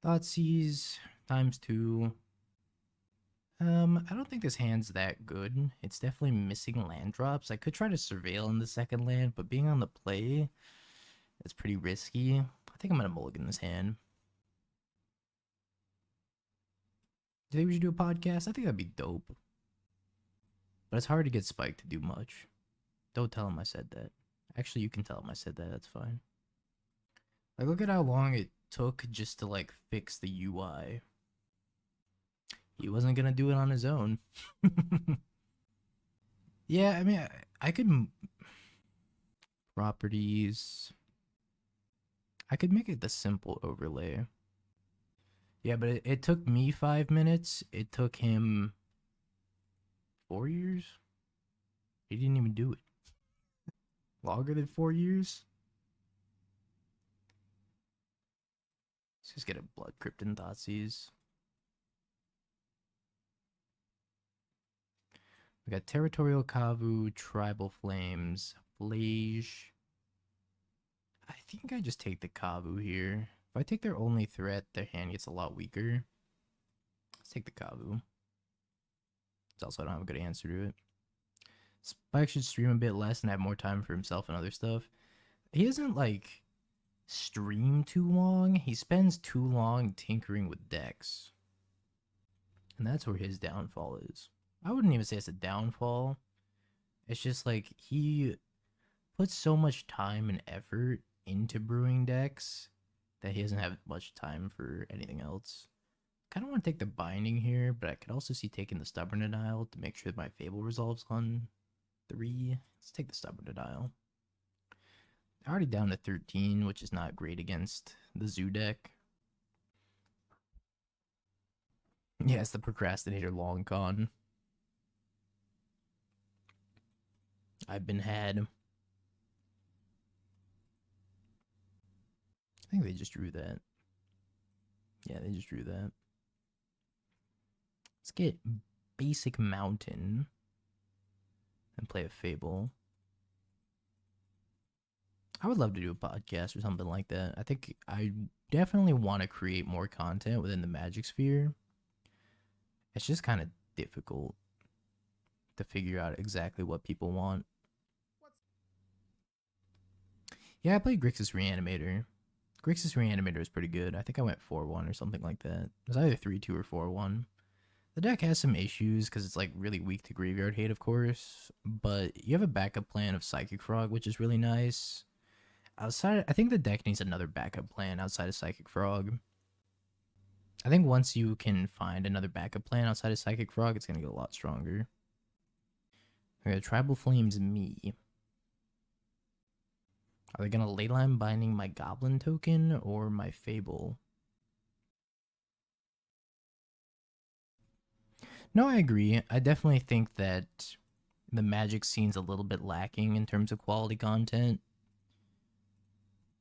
Thoughtseize ×2. I don't think this hand's that good. It's definitely missing land drops. I could try to surveil in the second land, but being on the play, it's pretty risky. I think I'm gonna mulligan this hand. Do you think we should do a podcast? I think that'd be dope. But it's hard to get Spike to do much. Don't tell him I said that. Actually, you can tell him I said that. That's fine. Like, look at how long it took just to, like, fix the UI. He wasn't gonna do it on his own. Yeah, I mean, I could... Properties... I could make it the simple overlay. Yeah, but it took me 5 minutes. It took him 4 years? He didn't even do it. Longer than 4 years? Let's just get a Blood Crypt and Thoughtseize. We got Territorial Kavu, Tribal Flames, Flage. I think I just take the Kavu here. If I take their only threat, their hand gets a lot weaker. Let's take the Kavu. It's also I don't have a good answer to it. Spike should stream a bit less and have more time for himself and other stuff. He doesn't, like, stream too long. He spends too long tinkering with decks. And that's where his downfall is. I wouldn't even say it's a downfall. It's just, like, he puts so much time and effort into brewing decks that he doesn't have much time for anything else. Kind of want to take the Binding here, but I could also see taking the Stubborn Denial to make sure that my Fable resolves on 3. Let's take the Stubborn Denial. Already down to 13, which is not great against the Zoo deck. Yeah, it's the Procrastinator long con. I've been had. I think they just drew that. Yeah, they just drew that. Let's get Basic Mountain and play a Fable. I would love to do a podcast or something like that. I think I definitely want to create more content within the Magic sphere. It's just kind of difficult to figure out exactly what people want. Yeah, I played Grixis Reanimator. Grixis Reanimator is pretty good. I think I went 4-1 or something like that. It was either 3-2 or 4-1. The deck has some issues because it's like really weak to graveyard hate, of course. But you have a backup plan of Psychic Frog, which is really nice. Outside, I think the deck needs another backup plan outside of Psychic Frog. I think once you can find another backup plan outside of Psychic Frog, it's going to get a lot stronger. Okay, Tribal Flames me. Are they going to Leyline Binding my Goblin token or my Fable? No, I agree. I definitely think that the Magic scene's a little bit lacking in terms of quality content.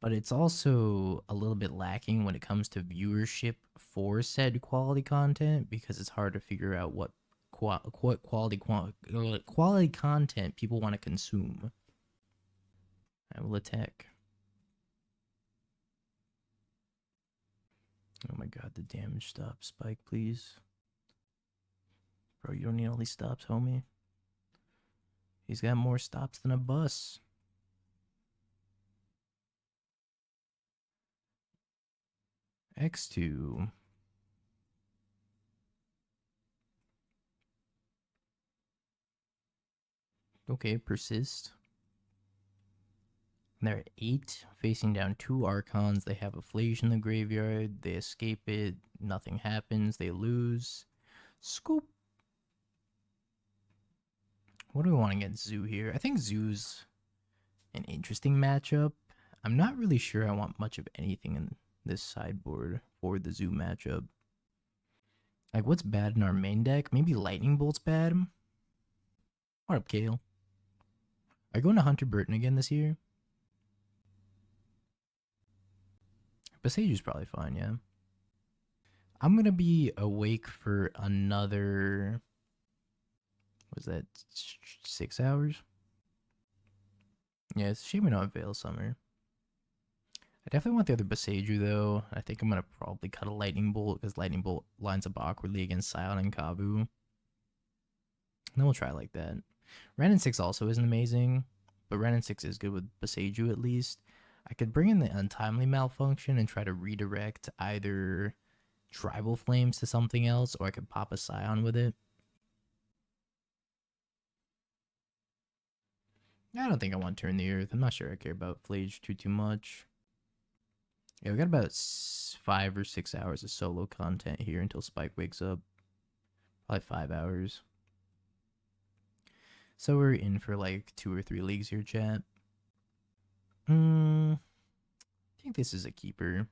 But it's also a little bit lacking when it comes to viewership for said quality content because it's hard to figure out what quality content people want to consume. I will attack. Oh my god, the damage stop. Spike, please. Bro, you don't need all these stops, homie. He's got more stops than a bus. X2. Okay, persist. They're at 8, facing down 2 Archons. They have a Flage in the graveyard. They escape it. Nothing happens. They lose. Scoop. What do we want against Zoo here? I think Zoo's an interesting matchup. I'm not really sure I want much of anything in this sideboard for the Zoo matchup. Like, what's bad in our main deck? Maybe Lightning Bolt's bad. What up, Kale? Are you going to Hunter Burton again this year? Boseiju's probably fine, yeah. I'm going to be awake for another... Was that 6 hours? Yeah, it's a shame we don't have Veil Summer. I definitely want the other Boseiju though. I think I'm gonna probably cut a Lightning Bolt because Lightning Bolt lines up awkwardly against Scion and Kavu. And then we'll try like that. Wrenn and Six also isn't amazing, but Wrenn and Six is good with Boseiju at least. I could bring in the Untimely Malfunction and try to redirect either Tribal Flames to something else, or I could pop a Scion with it. I don't think I want to Turn the Earth. I'm not sure I care about Flage too much. Yeah, we got about 5 or 6 hours of solo content here until Spike wakes up. Probably 5 hours. So we're in for like 2 or 3 leagues here, chat. I think this is a keeper.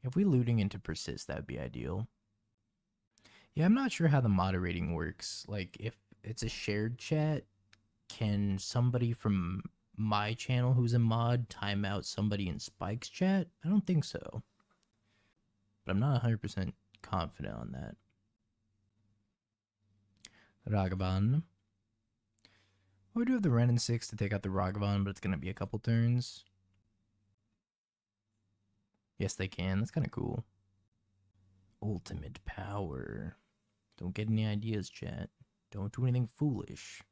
If we looting into Persist, that would be ideal. Yeah, I'm not sure how the moderating works. Like, if it's a shared chat, can somebody from my channel who's a mod time out somebody in Spike's chat? I don't think so. But I'm not 100% confident on that. Ragavan. Well, we do have the Wrenn and Six to take out the Ragavan, but it's going to be a couple turns. Yes, they can. That's kind of cool. Ultimate power. Don't get any ideas, chat. Don't do anything foolish.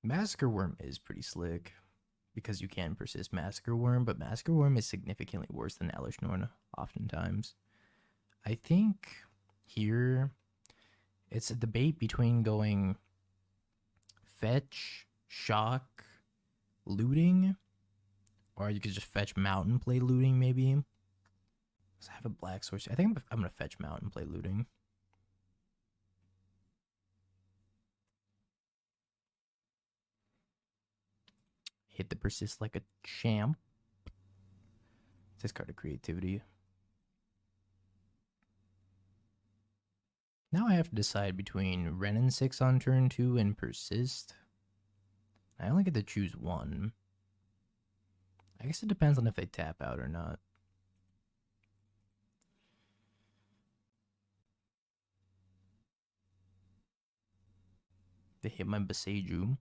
Massacre Worm is pretty slick because you can persist Massacre Worm, but Massacre Worm is significantly worse than Elesh Norn oftentimes. I think here it's a debate between going fetch, shock, looting, or you could just fetch mountain, play looting maybe. Let's have a black source. I think I'm going to fetch mountain, play looting. Hit the persist like a champ. Discard of creativity. Now I have to decide between Wrenn and Six on turn 2 and Persist. I only get to choose one. I guess it depends on if they tap out or not. They hit my Boseiju.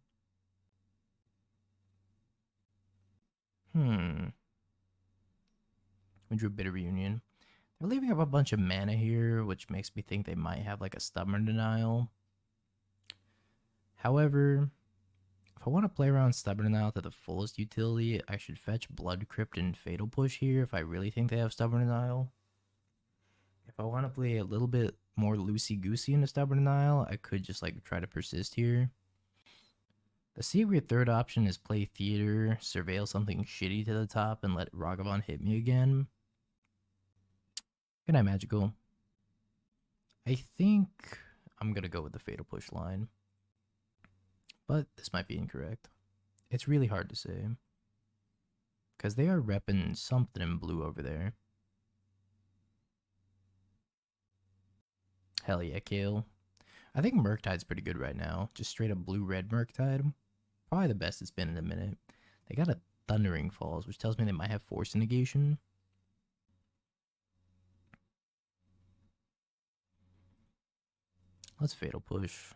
We drew Bitter Reunion. They're leaving up a bunch of mana here, which makes me think they might have like a Stubborn Denial. However, if I want to play around Stubborn Denial to the fullest utility, I should fetch Blood Crypt and Fatal Push here if I really think they have Stubborn Denial. If I want to play a little bit more loosey-goosey into Stubborn Denial, I could just like try to persist here. The secret third option is play Theater, surveil something shitty to the top, and let Ragavan hit me again. Good night, Magical. I think I'm going to go with the Fatal Push line. But this might be incorrect. It's really hard to say. Because they are repping something in blue over there. Hell yeah, Kale. I think Murktide's pretty good right now. Just straight up blue-red Murktide. Probably the best it's been in a minute. They got a Thundering Falls, which tells me they might have Force Negation. Let's Fatal Push.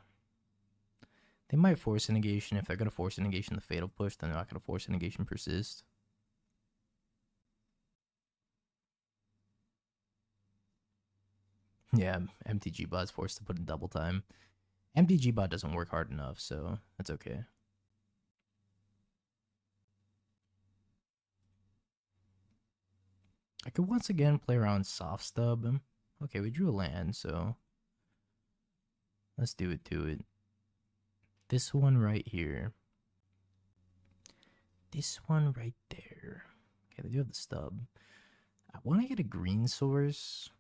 They might Force Negation. If they're going to Force Negation the Fatal Push, then they're not going to Force Negation Persist. Yeah, MTG Bot's forced to put in double time. MTG Bot doesn't work hard enough, so that's okay. I could once again play around Soft Stub. Okay, we drew a land, so let's do it to it. This one right here. This one right there. Okay, they do have the stub. I want to get a green source.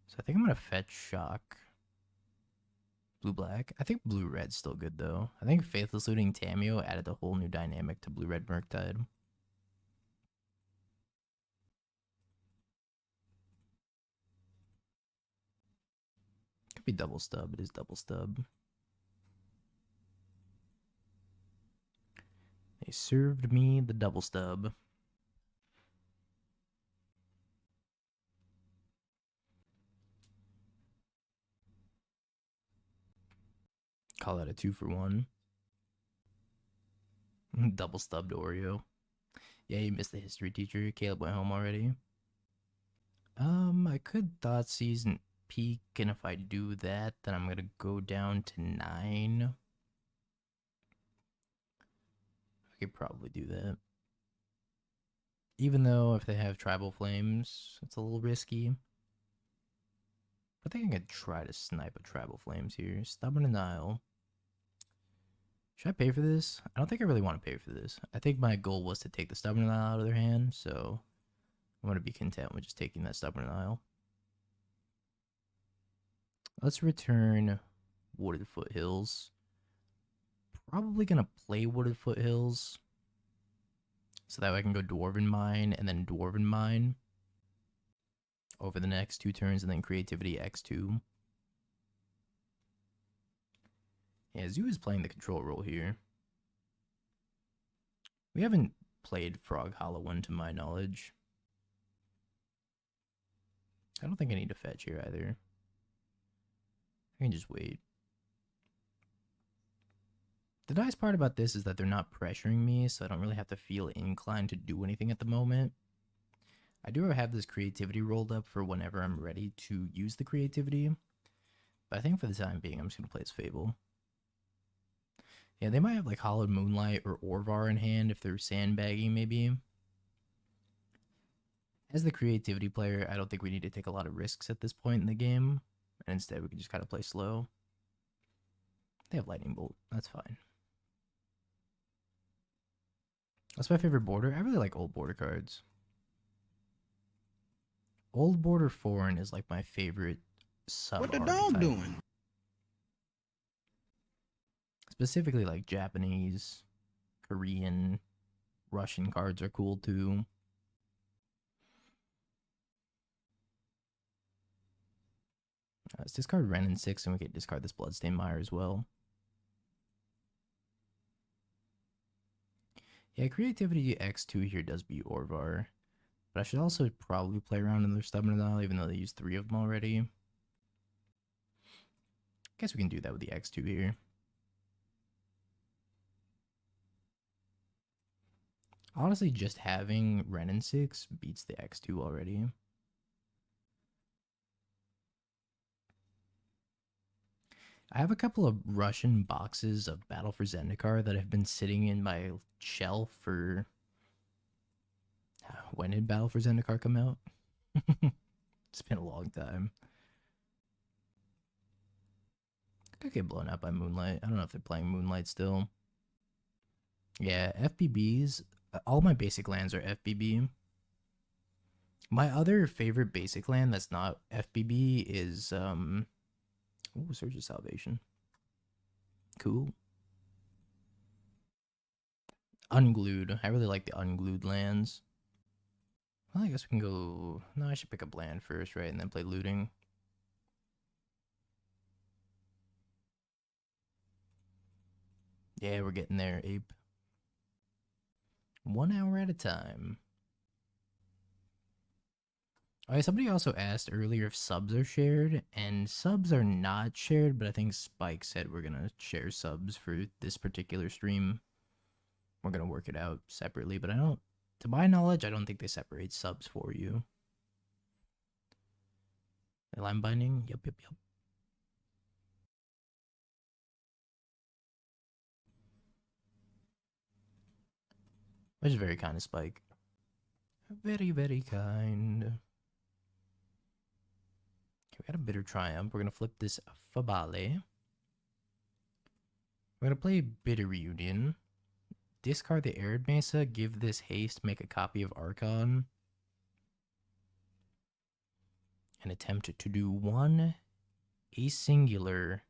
So I think I'm going to fetch Shock. Blue-black. I think blue-red's still good, though. I think Faithless Looting Tameo added a whole new dynamic to blue-red Murktide. Could be double stub. It is double stub. They served me the double stub. Call that a 2-for-1. Double stubbed Oreo. Yeah, you missed the history teacher. Caleb went home already. I could Thoughtseize and peek, and if I do that, then I'm gonna go down to 9. I could probably do that. Even though if they have Tribal Flames, it's a little risky. I think I could try to snipe a Tribal Flames here. Stubborn Denial. Should I pay for this? I don't think I really want to pay for this. I think my goal was to take the Stubborn Denial out of their hand, so I'm going to be content with just taking that Stubborn Denial. Let's return Wooded Foothills. Probably going to play Wooded Foothills, so that way I can go Dwarven Mine and then Dwarven Mine over the next 2 turns, and then Creativity X2. Yeah, Zoo is playing the control role here. We haven't played Frog Hollow 1 to my knowledge. I don't think I need to fetch here either. I can just wait. The nice part about this is that they're not pressuring me, so I don't really have to feel inclined to do anything at the moment. I do have this creativity rolled up for whenever I'm ready to use the creativity, but I think for the time being, I'm just going to play as Fable. Yeah, they might have like Hollowed Moonlight or Orvar in hand if they're sandbagging, maybe. As the creativity player, I don't think we need to take a lot of risks at this point in the game, and instead we can just kind of play slow. They have Lightning Bolt, that's fine. That's my favorite border. I really like old border cards. Old border foreign is like my favorite sub. What the dog doing? Specifically like Japanese, Korean, Russian cards are cool too. Let's discard Wrenn and Six, and we can discard this Bloodstained Mire as well. Yeah, Creativity X2 here does beat Orvar. But I should also probably play around in their Stubborn Denial, even though they used 3 of them already. Guess we can do that with the X2 here. Honestly, just having Wrenn and Six beats the X2 already. I have a couple of Russian boxes of Battle for Zendikar that have been sitting in my shelf for... When did Battle for Zendikar come out? It's been a long time. Could get blown out by Moonlight. I don't know if they're playing Moonlight still. Yeah, FBBs. All my basic lands are FBB. My other favorite basic land that's not FBB is ooh, Surge of Salvation. Cool. Unglued. I really like the unglued lands. Well, I guess we can go... No, I should pick up land first, right? And then play looting. Yeah, we're getting there, Ape. 1 hour at a time. Alright, somebody also asked earlier if subs are shared, and subs are not shared, but I think Spike said we're gonna share subs for this particular stream. We're gonna work it out separately, but I don't... To my knowledge, I don't think they separate subs for you. Line binding? Yep. Which is very kind of Spike. Very, very kind. Okay, we got a Bitter Triumph. We're going to flip this Fabale. We're going to play Bitter Reunion. Discard the Arid Mesa. Give this haste. Make a copy of Archon. And attempt to do one a singular.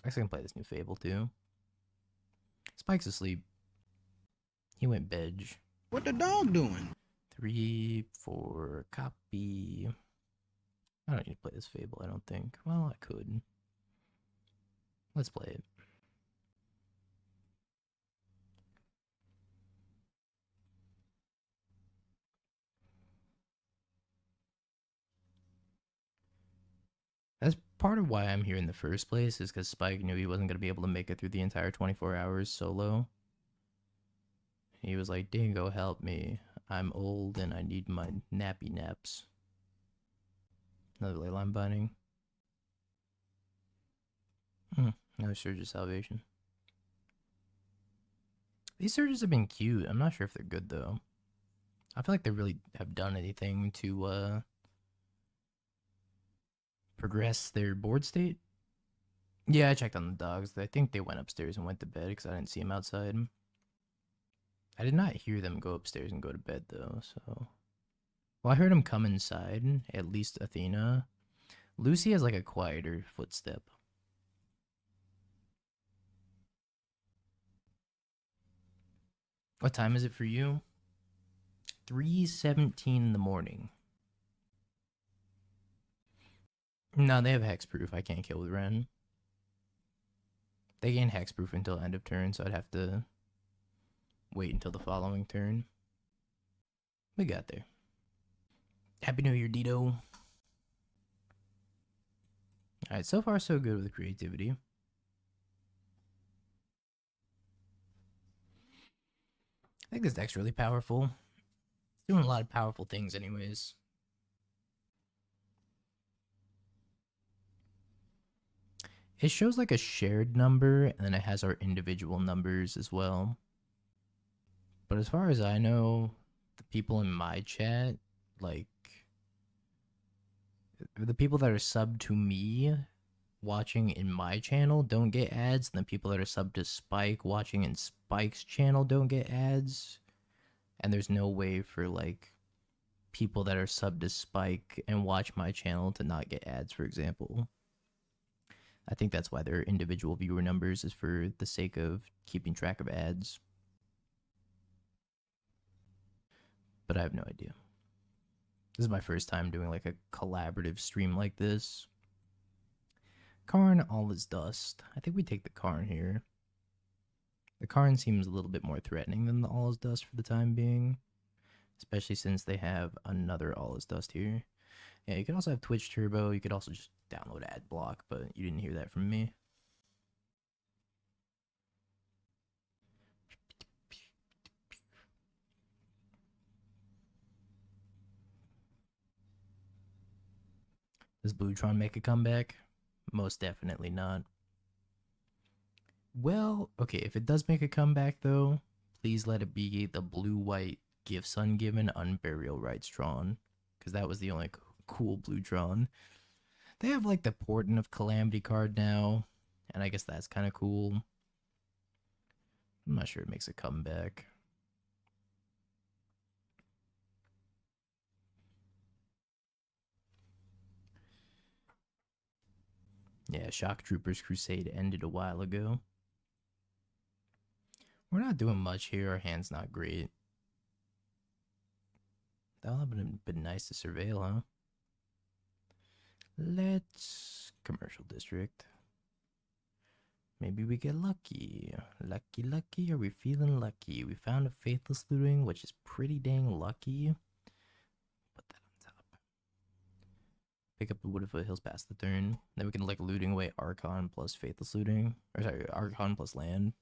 I guess I can play this new Fable too. Spike's asleep. He went bedge. What the dog doing? 3, 4, copy. I don't need to play this Fable, I don't think. Well, I could. Let's play it. That's part of why I'm here in the first place, is because Spike knew he wasn't going to be able to make it through the entire 24 hours solo. He was like, Dingo, help me. I'm old and I need my nappy naps. Another Leyline binding. Another Surge of Salvation. These surges have been cute. I'm not sure if they're good though. I feel like they really have done anything to progress their board state. Yeah, I checked on the dogs. I think they went upstairs and went to bed because I didn't see them outside. I did not hear them go upstairs and go to bed though, so. Well, I heard them come inside, at least Athena. Lucy has like a quieter footstep. What time is it for you? 3:17 in the morning. No, they have hexproof. I can't kill with Wrenn. They gain hexproof until end of turn, so I'd have to wait until the following turn. We got there. Happy New Year, Dito. Alright, so far so good with creativity. I think this deck's really powerful. It's doing a lot of powerful things anyways. It shows like a shared number, and then it has our individual numbers as well. But as far as I know, the people in my chat, like, the people that are subbed to me watching in my channel don't get ads, and the people that are subbed to Spike watching in Spike's channel don't get ads. And there's no way for, like, people that are subbed to Spike and watch my channel to not get ads, for example. I think that's why their individual viewer numbers is for the sake of keeping track of ads. But I have no idea. This is my first time doing like a collaborative stream like this. Karn, all is dust. I think we take the Karn here. The Karn seems a little bit more threatening than the all is dust for the time being. Especially since they have another all is dust here. Yeah, you could also have Twitch Turbo. You could also just download ad block, but you didn't hear that from me. Does Bluetron make a comeback? Most definitely not. Well, okay, if it does make a comeback though, please let it be the blue-white Gifts Ungiven Unburial Rites drawn, because that was the only cool Bluetron. They have like the Portent of Calamity card now, and I guess that's kind of cool. I'm not sure it makes a comeback. Yeah, Shock Troopers Crusade ended a while ago. We're not doing much here. Our hand's not great. That would have been nice to surveil, huh? Let's Commercial District. Maybe we get lucky. Lucky, lucky. Are we feeling lucky? We found a Faithless Looting, which is pretty dang lucky. Put that on top. Pick up the Wooded Foothills past the turn. Then we can like looting away Archon plus Faithless Looting. Or sorry, Archon plus land.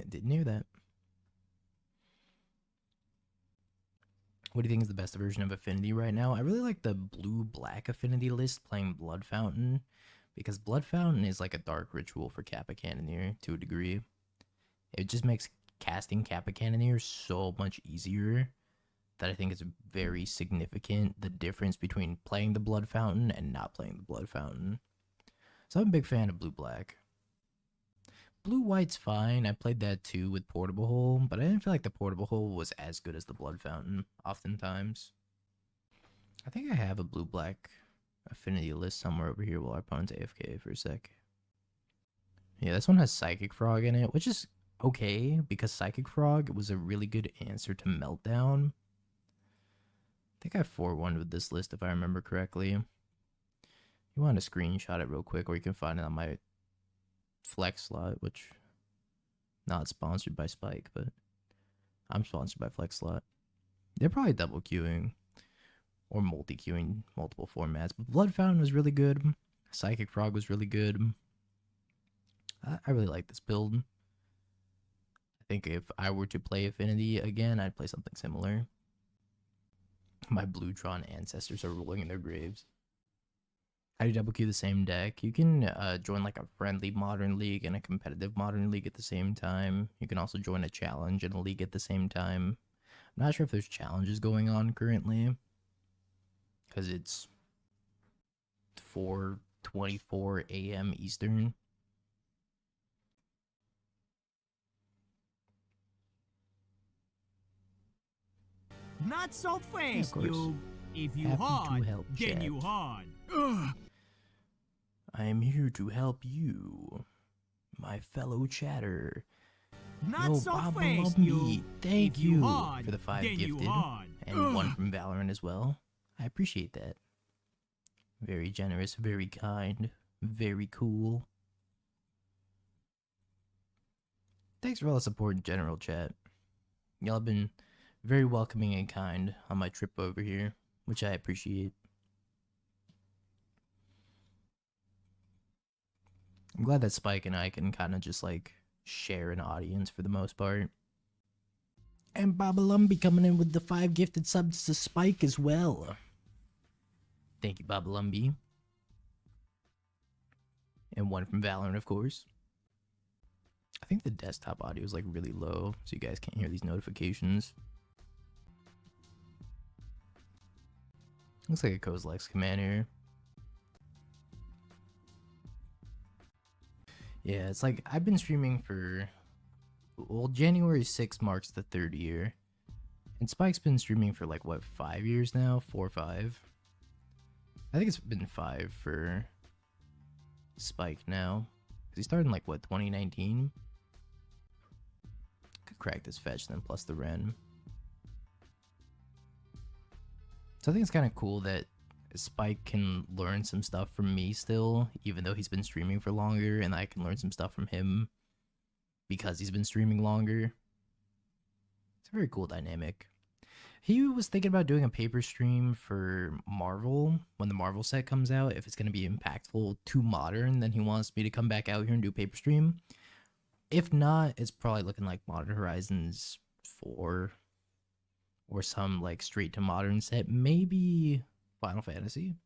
Didn't hear that. What do you think is the best version of Affinity right now? I really like the blue-black Affinity list playing Blood Fountain, because Blood Fountain is like a dark ritual for Kappa Cannoneer to a degree. It just makes casting Kappa Cannoneer so much easier that I think it's very significant, the difference between playing the Blood Fountain and not playing the Blood Fountain. So I'm a big fan of blue-black. Blue-white's fine. I played that too with Portable Hole, but I didn't feel like the Portable Hole was as good as the Blood Fountain, oftentimes. I think I have a blue-black Affinity list somewhere over here while our opponent's AFK for a sec. Yeah, this one has Psychic Frog in it, which is okay, because Psychic Frog was a really good answer to Meltdown. I think I 4-1 with this list if I remember correctly. You want to screenshot it real quick, or you can find it on my Flex slot, which not sponsored by Spike, but I'm sponsored by Flex slot. They're probably double queuing or multi queuing multiple formats, but Blood Fountain was really good. Psychic Frog was really good. I really like this build. I think if I were to play Affinity again, I'd play something similar. My Blue-Tron ancestors are rolling in their graves. How do you double queue the same deck? You can join like a friendly Modern League and a competitive Modern League at the same time. You can also join a challenge and a league at the same time. I'm not sure if there's challenges going on currently, because it's 4:24 a.m. Eastern. Not so fast, course. you. If you Happy to hard, help, then chat. you hard. I am here to help you, my fellow chatter. Not Yo, so Bob fast, Lumpy, you. thank If you you hard, for the 5 then you gifted, hard. and 1 from Valorant as well. I appreciate that. Very generous, very kind, very cool. Thanks for all the support in general, chat. Y'all have been very welcoming and kind on my trip over here, which I appreciate. I'm glad that Spike and I can kind of just like share an audience for the most part. And Babalumbi coming in with the 5 gifted subs to Spike as well. Thank you, Babalumbi. And 1 from Valorant, of course. I think the desktop audio is like really low, so you guys can't hear these notifications. Looks like a Kozilek's command here. Yeah, it's like I've been streaming for, well, January 6th marks the 3rd year. And Spike's been streaming for like, what, 5 years now? 4 or 5? I think it's been 5 for Spike now. Because he started in like, what, 2019? Could crack this fetch then plus the Wrenn. So I think it's kind of cool that Spike can learn some stuff from me still, even though he's been streaming for longer, and I can learn some stuff from him because he's been streaming longer. It's a very cool dynamic. He was thinking about doing a paper stream for Marvel when the Marvel set comes out. If it's going to be impactful to Modern, then he wants me to come back out here and do a paper stream. If not, it's probably looking like Modern Horizons 4 or some like straight to Modern set, maybe Final Fantasy.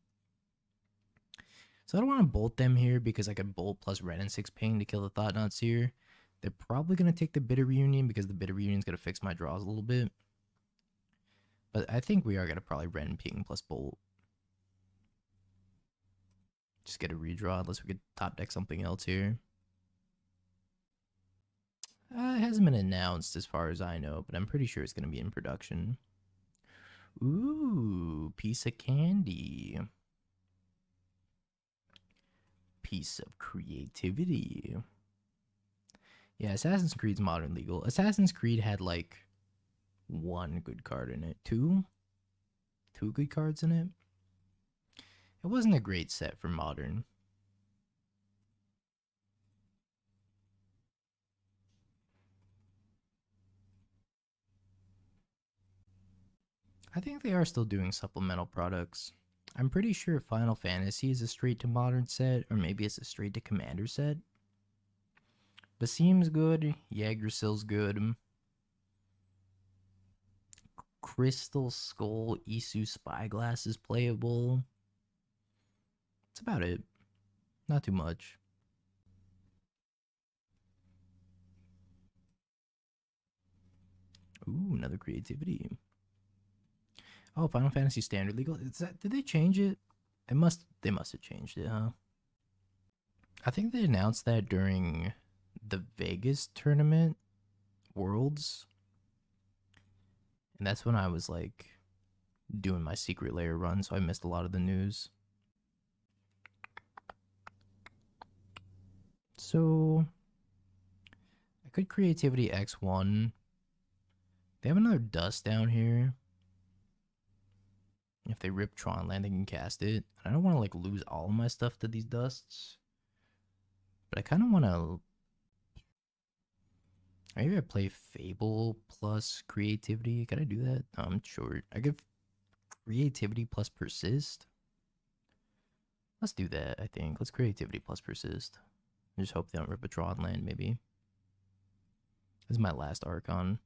So I don't want to bolt them here because I could bolt plus Wrenn and Six ping to kill the Thoughtnuts here. They're probably going to take the Bitter Reunion because the Bitter Reunion is going to fix my draws a little bit. But I think we are going to probably Wrenn ping plus bolt. Just get a redraw unless we could top deck something else here. It hasn't been announced as far as I know, but I'm pretty sure it's going to be in production. Ooh, piece of candy. Piece of creativity. Yeah, Assassin's Creed's modern legal. Assassin's Creed had like 1 good card in it. 2 good cards in it. It wasn't a great set for modern. I think they are still doing supplemental products. I'm pretty sure Final Fantasy is a straight to modern set, or maybe it's a straight to commander set. Basim's good, Yggdrasil's good. Crystal Skull Isu Spyglass is playable. That's about it. Not too much. Ooh, another creativity. Oh, Final Fantasy Standard Legal. Is that, did they change it? They must have changed it, huh? I think they announced that during the Vegas tournament, Worlds. And that's when I was like doing my secret layer run, so I missed a lot of the news. So I could creativity X1. They have another dust down here. If they rip Tron Land, they can cast it. I don't want to like lose all of my stuff to these dusts. But I kind of want to... Maybe I play Fable plus creativity. Can I do that? No, I'm short. I give creativity plus persist. Let's do that, I think. Let's creativity plus persist. I just hope they don't rip a Tron Land, maybe. This is my last Archon.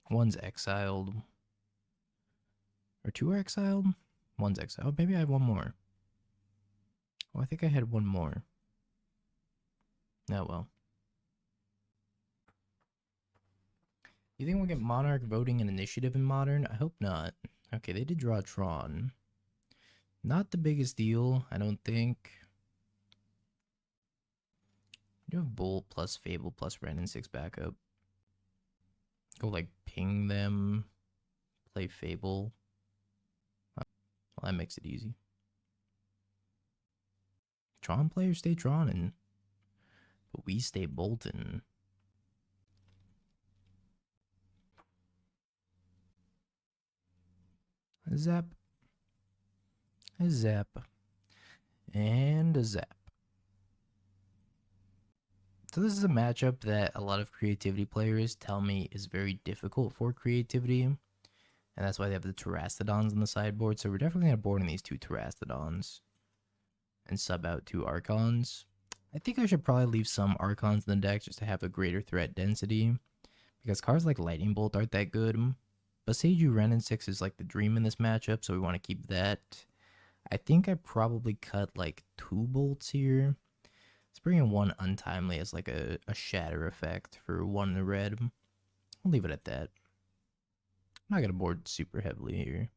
One's exiled. Or two are exiled? One's exiled. Oh, maybe I have one more. Oh, I think I had one more. Oh, well. You think we'll get Monarch voting and initiative in Modern? I hope not. Okay, they did draw Tron. Not the biggest deal, I don't think. You have Bolt plus Fable plus Wrenn and Six backup. Go like ping them. Play Fable. Well, that makes it easy. Tron players stay Tronin. But we stay Bolton. A zap. A zap. And a zap. So this is a matchup that a lot of creativity players tell me is very difficult for creativity. And that's why they have the Terastodons on the sideboard. So we're definitely going to board in these two Terastodons. And sub out two Archons. I think I should probably leave some Archons in the deck just to have a greater threat density. Because cards like Lightning Bolt aren't that good. Boseiju Wrenn and Six is like the dream in this matchup, so we want to keep that. I think I probably cut like 2 bolts here. Let's bring in one Untimely as like a shatter effect for 1 in the red. I'll leave it at that. I'm not going to board super heavily here.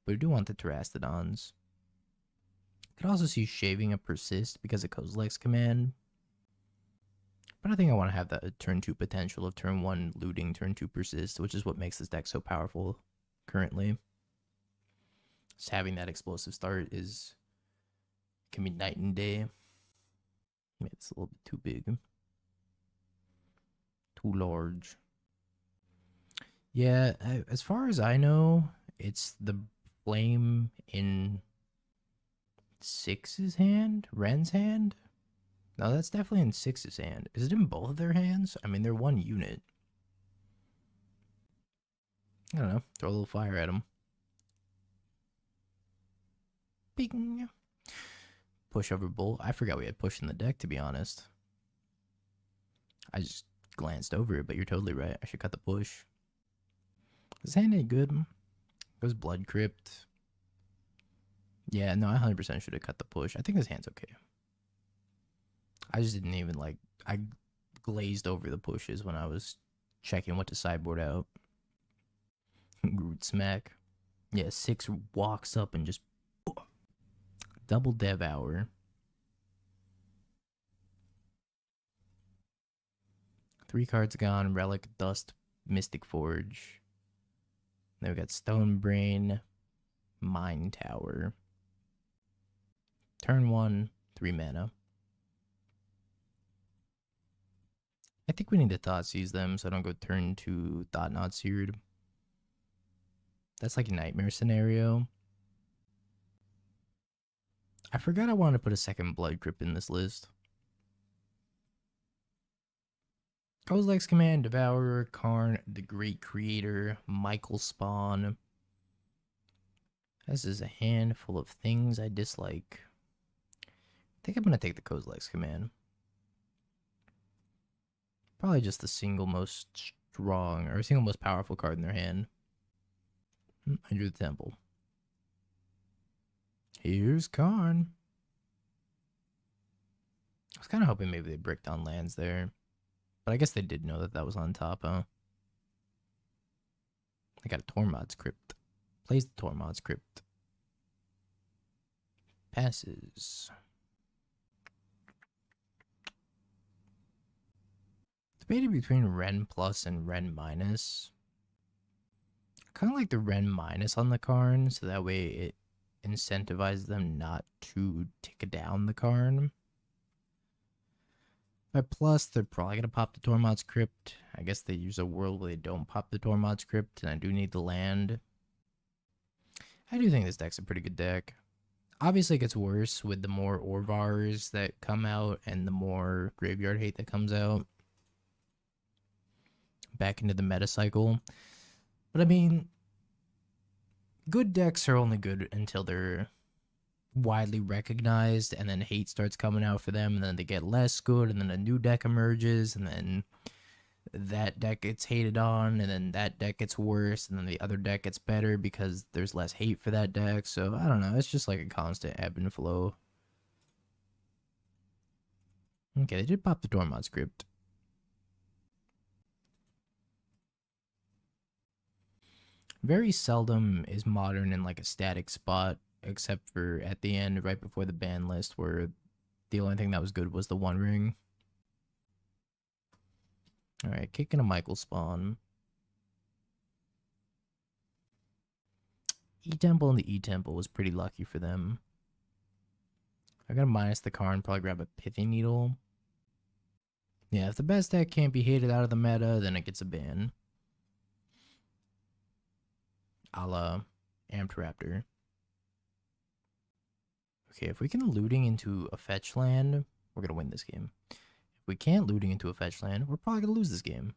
But we do want the Terastodons. Could also see shaving a Persist because of Kozilek's command. But I think I want to have that turn 2 potential of turn 1 looting, turn 2 persist, which is what makes this deck so powerful currently. Just having that explosive start can be night and day. Maybe it's a little bit too big. Too large. Yeah, as far as I know, it's the flame in Six's hand? Wren's hand? No, that's definitely in Six's hand. Is it in both of their hands? I mean, they're one unit. I don't know. Throw a little fire at them. Bing. Push over Bolt. I forgot we had push in the deck, to be honest. I just glanced over it, but you're totally right. I should cut the push. This hand ain't good. Goes Blood Crypt. Yeah, no, I 100% should have cut the push. I think this hand's okay. I just didn't even like... I glazed over the pushes when I was checking what to sideboard out. Groot smack. Yeah, 6 walks up and just... double devour. 3 cards gone. Relic, Dust, Mystic Forge. Then we got Stone Brain, Mine Tower. Turn 1, 3 mana. I think we need to Thoughtseize them so I don't go turn 2 Thought Not Seared. That's like a nightmare scenario. I forgot I wanted to put a second Blood Crypt in this list. Kozilek's command, Devourer, Karn, the Great Creator, Michael Spawn. This is a handful of things I dislike. I think I'm going to take the Kozilek's command. Probably just the single most strong, or single most powerful card in their hand. I drew the Temple. Here's Karn. I was kind of hoping maybe they bricked on lands there. But I guess they did know that that was on top, huh? They got a Tormod's Crypt. Plays the Tormod's Crypt. Passes. Debating between Wrenn Plus and Wrenn Minus. Kind of like the Wrenn Minus on the Karn, so that way it incentivizes them not to tick down the Karn. By plus, they're probably going to pop the Tormod's Crypt. I guess they use a world where they don't pop the Tormod's Crypt, and I do need the land. I do think this deck's a pretty good deck. Obviously, it gets worse with the more Orvars that come out and the more Graveyard Hate that comes out. Back into the meta cycle. But I mean, good decks are only good until they're widely recognized, and then hate starts coming out for them, and then they get less good, and then a new deck emerges, and then that deck gets hated on, and then that deck gets worse, and then the other deck gets better because there's less hate for that deck. So I don't know, it's just like a constant ebb and flow. Okay, they did pop the Dormont script. Very seldom is Modern in like a static spot, except for at the end, right before the ban list, where the only thing that was good was the One Ring. Alright, kicking a Michael spawn. E-Temple and the E-Temple was pretty lucky for them. I gotta minus the Karn, probably grab a Pithy Needle. Yeah, if the best deck can't be hated out of the meta, then it gets a ban. A la Amped Raptor. Okay, if we can looting into a fetch land, we're gonna win this game. If we can't looting into a fetch land, we're probably gonna lose this game.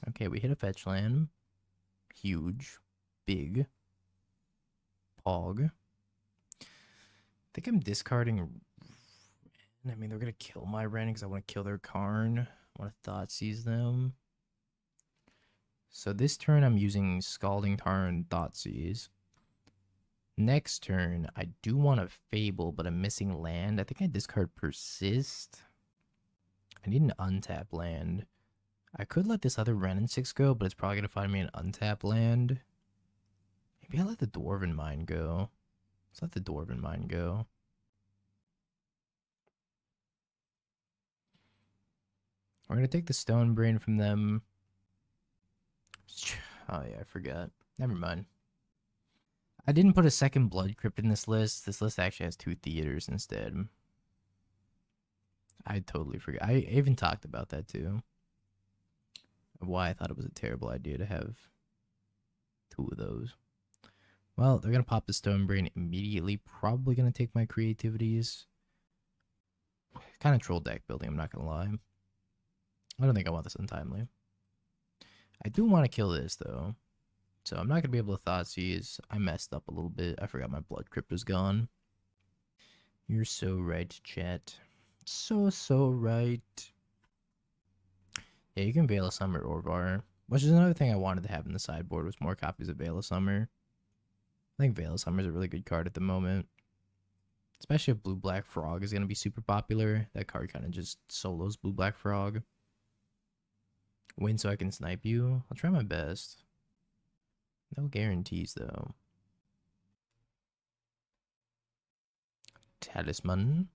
Okay, we hit a fetch land. Huge. Big. Pog. I think I'm discarding. I mean, they're gonna kill my Wrenn because I want to kill their Karn. I want to Thoughtseize them. So this turn I'm using Scalding Tarn, Thoughtseize. Next turn, I do want a Fable, but I'm missing land. I think I discard Persist. I need an untap land. I could let this other Wrenn and Six go, but it's probably going to find me an untap land. Maybe I'll let the Dwarven Mine go. Let's let the Dwarven Mine go. We're going to take the Stone Brain from them. Oh yeah, I forgot. Never mind. I didn't put a second Blood Crypt in this list. This list actually has 2 theaters instead. I totally forgot. I even talked about that too. Why I thought it was a terrible idea to have 2 of those. Well, they're going to pop the Stone Brain immediately. Probably going to take my creativities. Kind of troll deck building, I'm not going to lie. I don't think I want this Untimely. I do want to kill this though. So I'm not going to be able to Thoughtseize. I messed up a little bit. I forgot my Blood Crypt was gone. You're so right, chat. So right. Yeah, you can Veil of Summer Orvar. Which is another thing I wanted to have in the sideboard was more copies of Veil of Summer. I think Veil of Summer is a really good card at the moment. Especially if Blue-Black Frog is going to be super popular. That card kind of just solos Blue-Black Frog. Win so I can snipe you. I'll try my best. No guarantees, though. Talisman.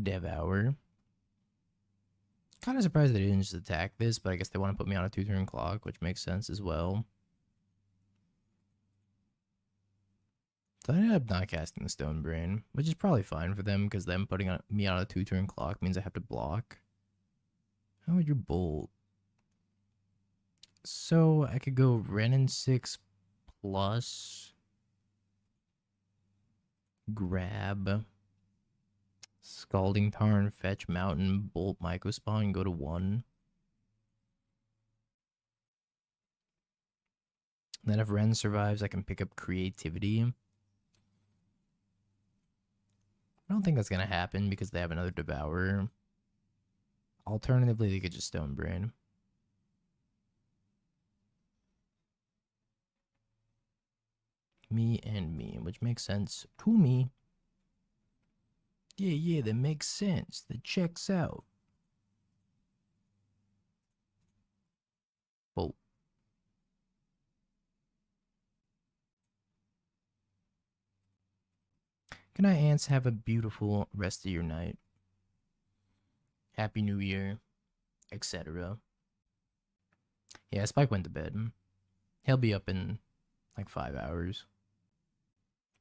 Devour. Kind of surprised they didn't just attack this, but I guess they want to put me on a 2-turn clock, which makes sense as well. So I ended up not casting the Stone Brain, which is probably fine for them, because them putting me on a 2-turn clock means I have to block. How would you bolt? So I could go Wrenn and Six plus grab Scalding Tarn, fetch Mountain, bolt Mycospawn, go to 1. Then if Wrenn survives, I can pick up Creativity. I don't think that's going to happen because they have another Devourer. Alternatively, they could just Stone Brain. Me and me, which makes sense to me. Yeah, that makes sense. That checks out. Bolt. Good night, ants. Have a beautiful rest of your night. Happy New Year, etc. Yeah, Spike went to bed. He'll be up in like 5 hours.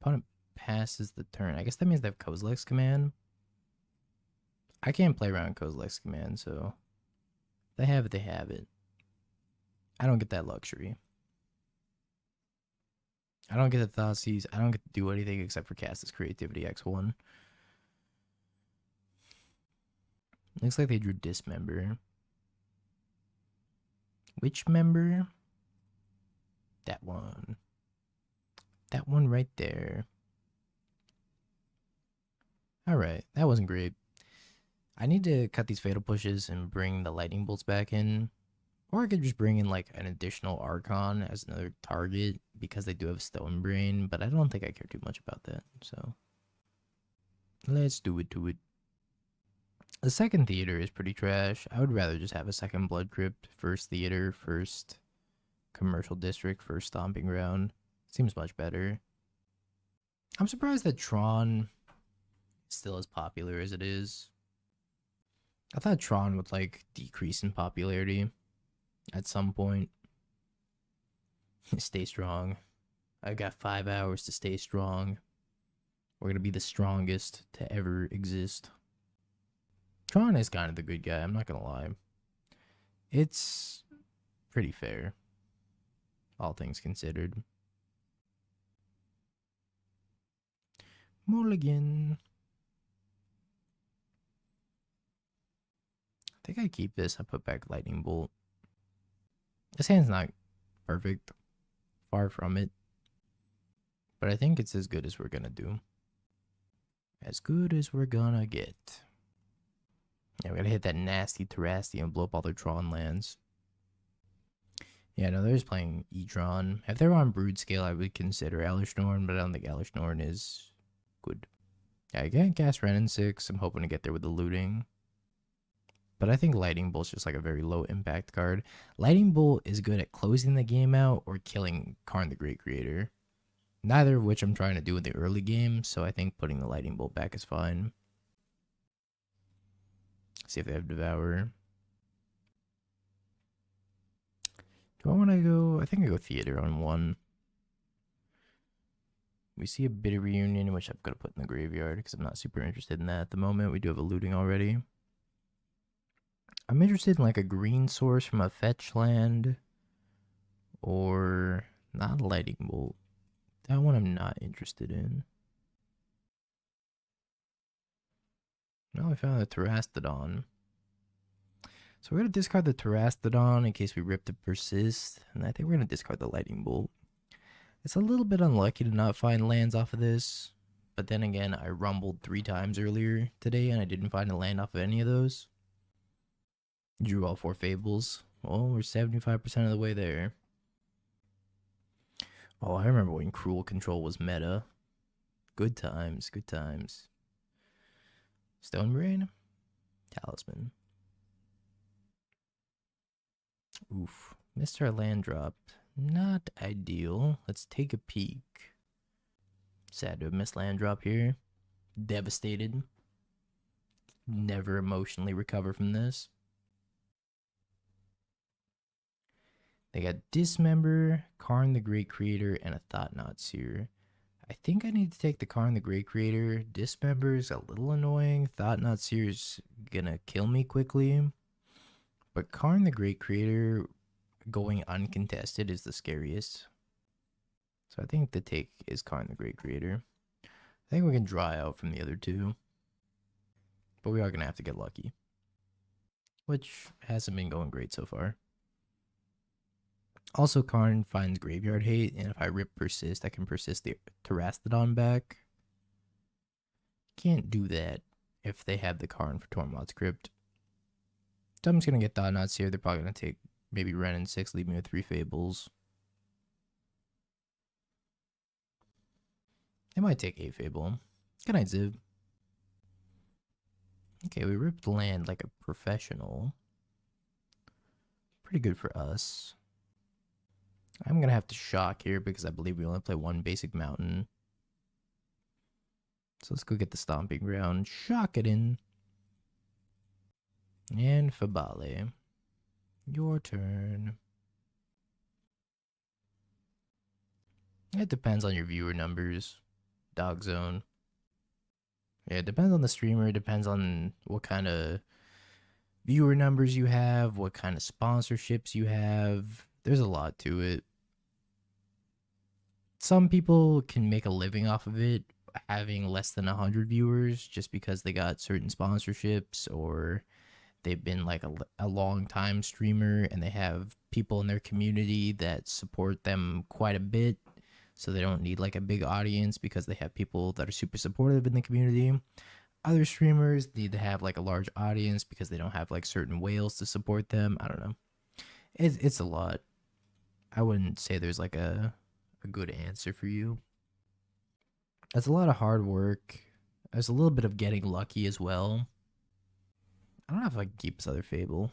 Opponent passes the turn. I guess that means they have Kozilek's command. I can't play around Kozilek's command, so if they have it, they have it. I don't get that luxury. I don't get the Thoughtseize. I don't get to do anything except for cast this Creativity X1. Looks like they drew Dismember. Which member? That one. That one right there. Alright, that wasn't great. I need to cut these fatal pushes and bring the lightning bolts back in. Or I could just bring in like an additional Archon as another target because they do have Stone Brain, but I don't think I care too much about that. So let's do it to it. The second theater is pretty trash. I would rather just have a second Blood Crypt, first theater, first commercial district, first Stomping Ground. Seems much better. I'm surprised that Tron is still as popular as it is. I thought Tron would like decrease in popularity at some point. Stay strong. I've got 5 hours to stay strong. We're gonna be the strongest to ever exist. Tron is kind of the good guy, I'm not gonna lie. It's pretty fair, all things considered. Mulligan. I think I keep this. I put back Lightning Bolt. This hand's not perfect. Far from it. But I think it's as good as we're gonna do. As good as we're gonna get. Yeah, we gotta hit that nasty Terastodon and blow up all their Tron lands. Yeah, no, they're just playing E-Tron. If they were on Brood scale, I would consider Elesh Norn, but I don't think Elesh Norn is good. Yeah, I can't cast Wrenn and Six. I'm hoping to get there with the looting. But I think Lightning Bolt's just like a very low impact card. Lightning Bolt is good at closing the game out or killing Karn the Great Creator. Neither of which I'm trying to do in the early game, so I think putting the Lightning Bolt back is fine. See if they have Devourer. Do I want to go? I think I go Theater on 1. We see a Bitter Reunion, which I'm going to put in the graveyard because I'm not super interested in that at the moment. We do have a looting already. I'm interested in like a green source from a fetch land. Or not a Lightning Bolt. That one I'm not interested in. Well, I found a Terastodon. So we're going to discard the Terastodon in case we rip the Persist. And I think we're going to discard the Lightning Bolt. It's a little bit unlucky to not find lands off of this. But then again, I rumbled 3 times earlier today and I didn't find a land off of any of those. Drew all 4 Fables. Well, we're 75% of the way there. Oh, I remember when Cruel Control was meta. Good times, good times. Stone Brain? Talisman. Oof. Missed our land drop. Not ideal. Let's take a peek. Sad to have missed land drop here. Devastated. Never emotionally recover from this. They got Dismember, Karn the Great Creator, and a Thought-Knot Seer. I think I need to take the Karn the Great Creator. Dismember is a little annoying. Thought-Knot Seer is gonna kill me quickly. But Karn the Great Creator going uncontested is the scariest. So I think the take is Karn the Great Creator. I think we can dry out from the other 2. But we are gonna have to get lucky. Which hasn't been going great so far. Also, Karn finds Graveyard Hate, and if I rip Persist, I can persist the Terastodon back. Can't do that if they have the Karn for Tormod's Crypt. So I'm just going to get Thought-Knots here. They're probably going to take maybe Wrenn and Six, leave me with 3 Fables. They might take a Fable. Good night, Ziv. Okay, we ripped land like a professional. Pretty good for us. I'm going to have to shock here because I believe we only play 1 basic mountain. So let's go get the Stomping Ground. Shock it in. And Fabale. Your turn. It depends on your viewer numbers. Dog Zone. Yeah, it depends on the streamer. It depends on what kind of viewer numbers you have. What kind of sponsorships you have. There's a lot to it. Some people can make a living off of it having less than 100 viewers just because they got certain sponsorships or they've been like a long time streamer and they have people in their community that support them quite a bit, so they don't need like a big audience because they have people that are super supportive in the community. Other streamers need to have like a large audience because they don't have like certain whales to support them. I don't know. It's a lot. I wouldn't say there's like a good answer for you. It's a lot of hard work. There's a little bit of getting lucky as well. I don't know if I can keep this other Fable.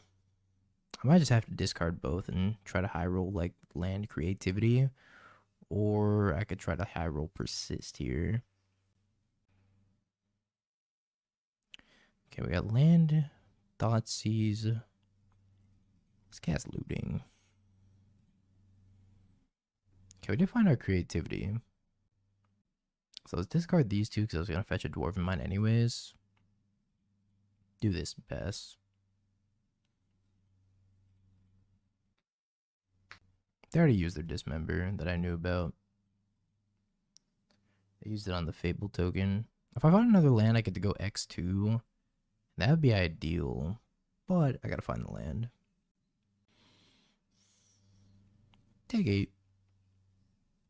I might just have to discard both and try to high roll like land creativity. Or I could try to high roll persist here. Okay, we got land, Thoughtseize. Let's cast looting. Okay, we did find our creativity. So let's discard these two because I was going to fetch a Dwarven Mine anyways. Do this and pass. They already used their Dismember that I knew about. They used it on the Fable token. If I find another land, I get to go X2. That would be ideal. But I gotta find the land. Take 8.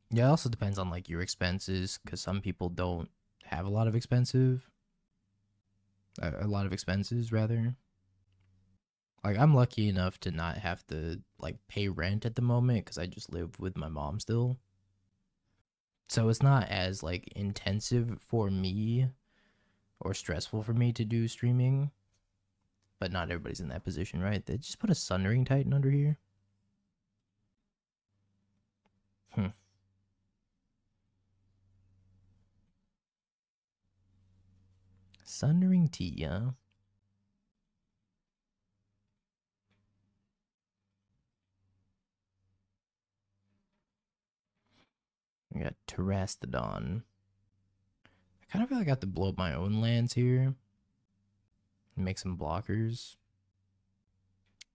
Yeah, it also depends on like your expenses, because some people don't have a lot of expenses rather. Like I'm lucky enough to not have to like pay rent at the moment because I just live with my mom still. So it's not as like intensive for me or stressful for me to do streaming. But not everybody's in that position, right? They just put a Sundering Titan under here. Sundering Tia. We got Terastodon. I kind of feel like I have to blow up my own lands here. And make some blockers.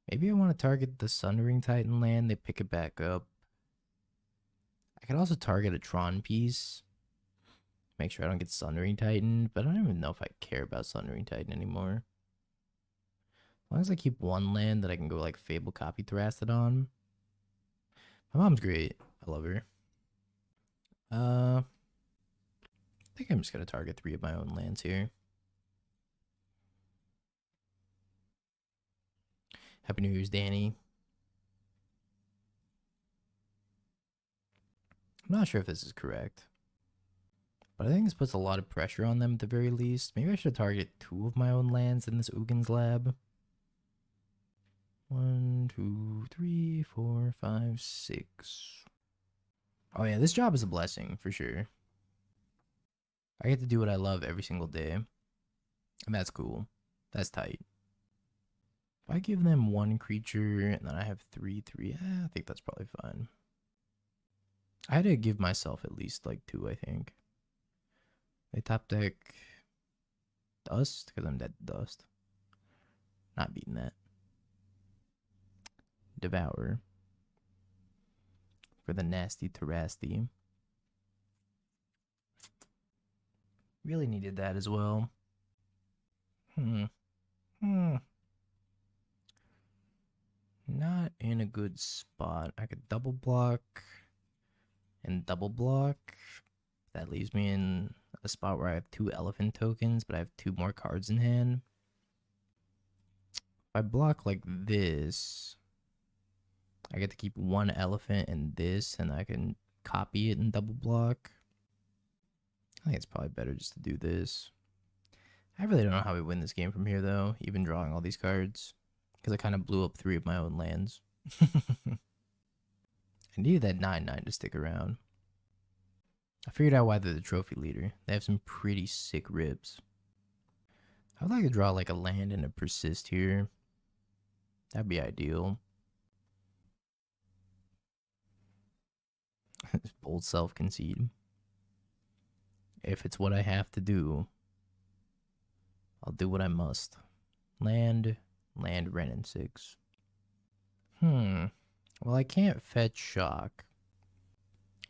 Maybe I want to target the Sundering Titan land. They pick it back up. I could also target a Tron piece. Make sure I don't get Sundering Titan. But I don't even know if I care about Sundering Titan anymore. As long as I keep one land that I can go like Fable copy Terastodon. My mom's great. I love her. I think I'm just going to target 3 of my own lands here. Happy New Year's, Danny. I'm not sure if this is correct. But I think this puts a lot of pressure on them at the very least. Maybe I should target 2 of my own lands in this Ugin's lab. 1, 2, 3, 4, 5, 6. Oh yeah, this job is a blessing, for sure. I get to do what I love every single day. And that's cool. That's tight. If I give them 1 creature and then I have 3, I think that's probably fine. I had to give myself at least like 2, I think. They top deck Dust, because I'm dead to Dust. Not beating that. Devour. For the nasty Terasti. Really needed that as well. Not in a good spot. I could double block and double block. That leaves me in a spot where I have 2 elephant tokens, but I have 2 more cards in hand. If I block like this, I get to keep 1 elephant and this, and I can copy it and double block. I think it's probably better just to do this. I really don't know how we win this game from here, though, even drawing all these cards. Because I kind of blew up 3 of my own lands. I needed that 9/9 to stick around. I figured out why they're the trophy leader. They have some pretty sick ribs. I would like to draw like a land and a persist here. That'd be ideal. Bold self-concede. If it's what I have to do, I'll do what I must. Land, Wrenn and Six. Well, I can't fetch shock.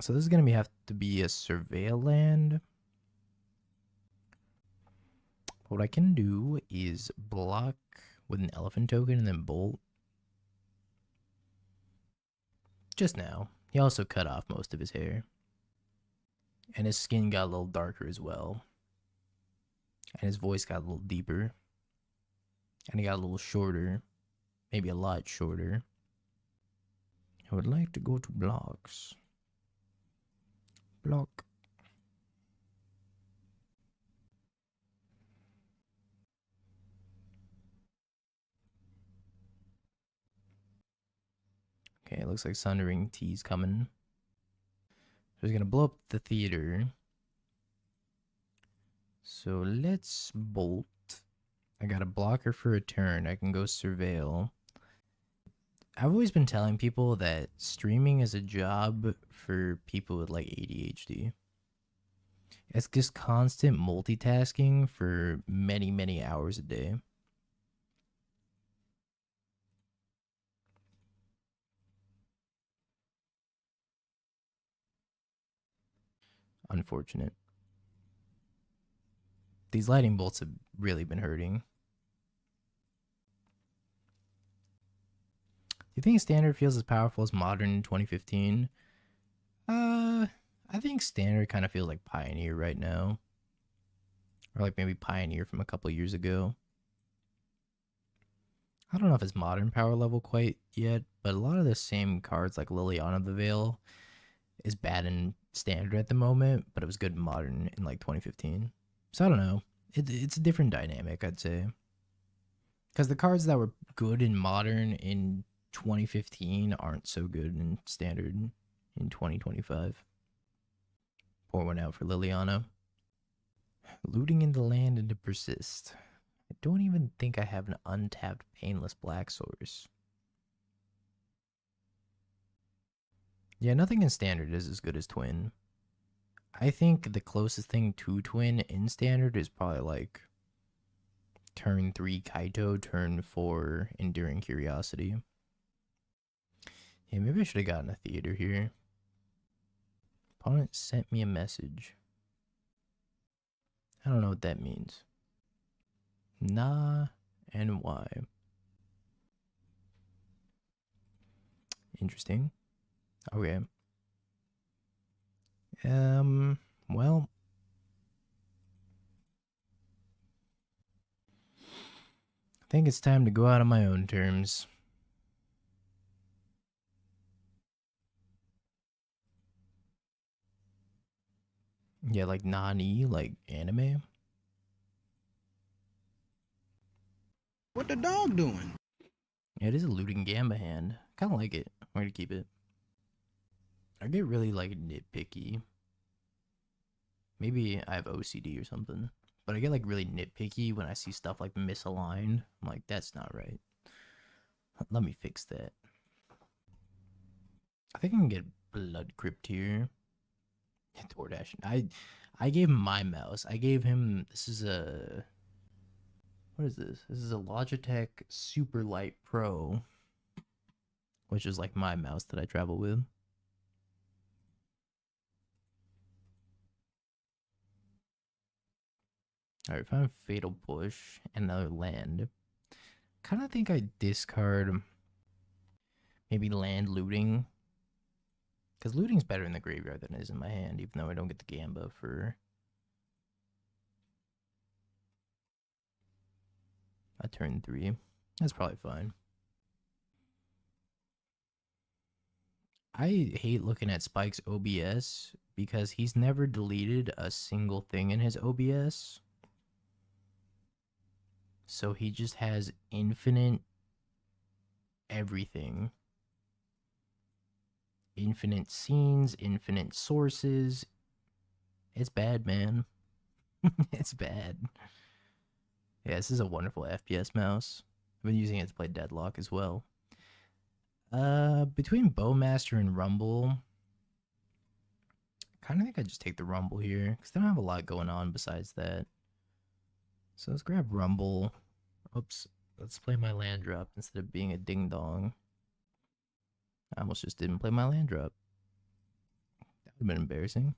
So this is going to have to be a surveil land. What I can do is block with an elephant token and then bolt. Just now. He also cut off most of his hair. And his skin got a little darker as well. And his voice got a little deeper. And he got a little shorter. Maybe a lot shorter. I would like to go to blocks. Block. Okay, it looks like Sundering T's coming. So he's gonna blow up the theater. So let's bolt. I got a blocker for a turn. I can go surveil. I've always been telling people that streaming is a job for people with like ADHD. It's just constant multitasking for many, many hours a day. Unfortunate. These lightning bolts have really been hurting. Do you think Standard feels as powerful as Modern in 2015? I think Standard kind of feels like Pioneer right now. Or like maybe Pioneer from a couple years ago. I don't know if it's Modern power level quite yet, but a lot of the same cards like Liliana of the Veil is bad in Standard at the moment, but it was good in Modern in like 2015. So I don't know. It's a different dynamic, I'd say. Because the cards that were good in Modern in 2015 aren't so good in Standard in 2025. Pour one out for Liliana. Looting into land into Persist. I don't even think I have an untapped Painless Black Source. Yeah, nothing in Standard is as good as Twin. I think the closest thing to Twin in Standard is probably like turn 3 Kaito, turn 4 Enduring Curiosity. Yeah, maybe I should have gotten a theater here. Opponent sent me a message. I don't know what that means. Nah and why. Interesting. Okay. Well. I think it's time to go out on my own terms. Yeah, like Nani, like anime. What the dog doing? Yeah, it is a looting Gamba hand. Kind of like it. I'm gonna keep it. I get really like nitpicky. Maybe I have OCD or something. But I get like really nitpicky when I see stuff like misaligned. I'm like, that's not right. Let me fix that. I think I can get Blood Crypt here. DoorDash. I gave him my mouse. I gave him, this is a, what is this? This is a Logitech Superlight Pro, which is like my mouse that I travel with. Alright, if I'm Fatal Push, another land. Kind of think I discard maybe land looting. Because looting's better in the graveyard than it is in my hand, even though I don't get the Gamba for a turn 3. That's probably fine. I hate looking at Spike's OBS because he's never deleted a single thing in his OBS. So he just has infinite everything. Infinite scenes, infinite sources. It's bad, man. It's bad. Yeah, this is a wonderful FPS mouse. I've been using it to play Deadlock as well. Between Bowmaster and Rumble, I kind of think I just take the Rumble here because they don't have a lot going on besides that. So let's grab Rumble. Oops, let's play my land drop instead of being a ding dong. I almost just didn't play my land drop. That would have been embarrassing.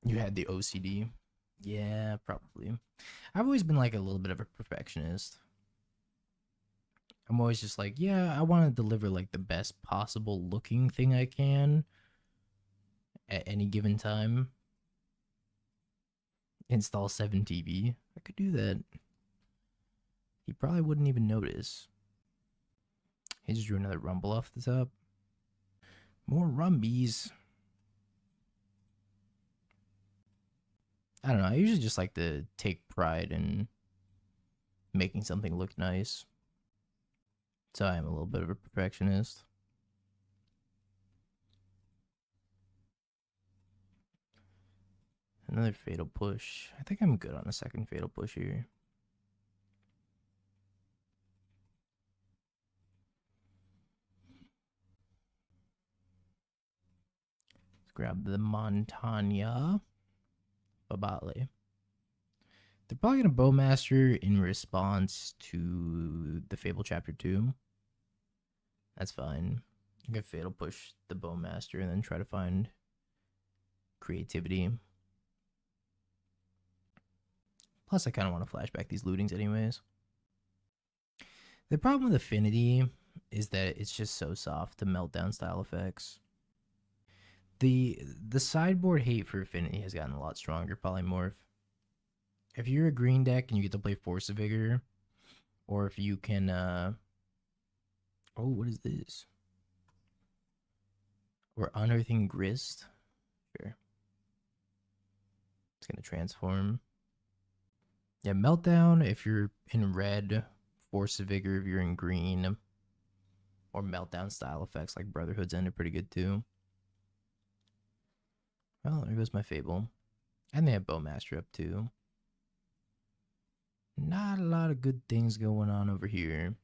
You had the OCD. Yeah, probably. I've always been like a little bit of a perfectionist. I'm always just like, yeah, I want to deliver like the best possible looking thing I can at any given time. Install 7 TV. I could do that. He probably wouldn't even notice. He just drew another rumble off the top. More rumbies. I don't know. I usually just like to take pride in making something look nice. So I am a little bit of a perfectionist. Another fatal push. I think I'm good on a second fatal push here. Let's grab the Montagna. Babale. They're probably going to Bowmaster in response to the Fable Chapter 2. That's fine. I'm going to Fatal Push the Bowmaster and then try to find creativity. Plus, I kind of want to flashback these lootings anyways. The problem with Affinity is that it's just so soft to Meltdown style effects. The sideboard hate for Affinity has gotten a lot stronger, Polymorph. If you're a green deck and you get to play Force of Vigor, or if you can, oh, what is this? Or Unearthing Grist. Sure. It's gonna transform. Yeah, Meltdown if you're in red, Force of Vigor if you're in green, or Meltdown style effects like Brotherhood's End are pretty good too. Well, there goes my Fable. And they have Bowmaster up too. Not a lot of good things going on over here.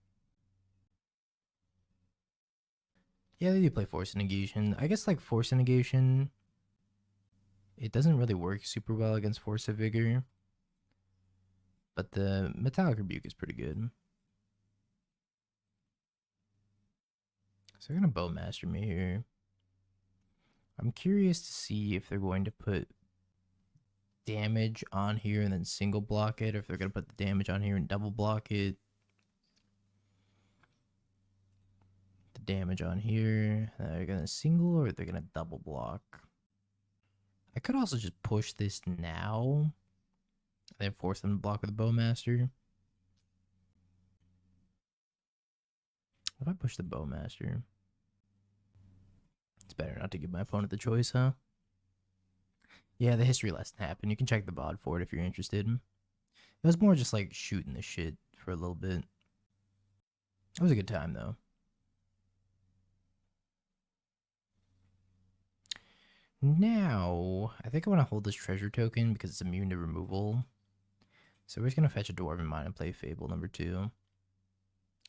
Yeah, they do play Force Negation. I guess like Force Negation, it doesn't really work super well against Force of Vigor. But the Metallic Rebuke is pretty good. So they're going to Bowmaster me here. I'm curious to see if they're going to put damage on here and then single block it, or if they're going to put the damage on here and double block it. The damage on here, they're going to single or they're going to double block. I could also just push this now and then force them to block with the Bowmaster. If I push the Bowmaster, it's better not to give my opponent the choice, huh? Yeah, the history lesson happened. You can check the VOD for it if you're interested. It was more just like shooting the shit for a little bit. It was a good time, though. Now, I think I want to hold this treasure token because it's immune to removal. So we're just going to fetch a Dwarven Mine and play Fable number 2.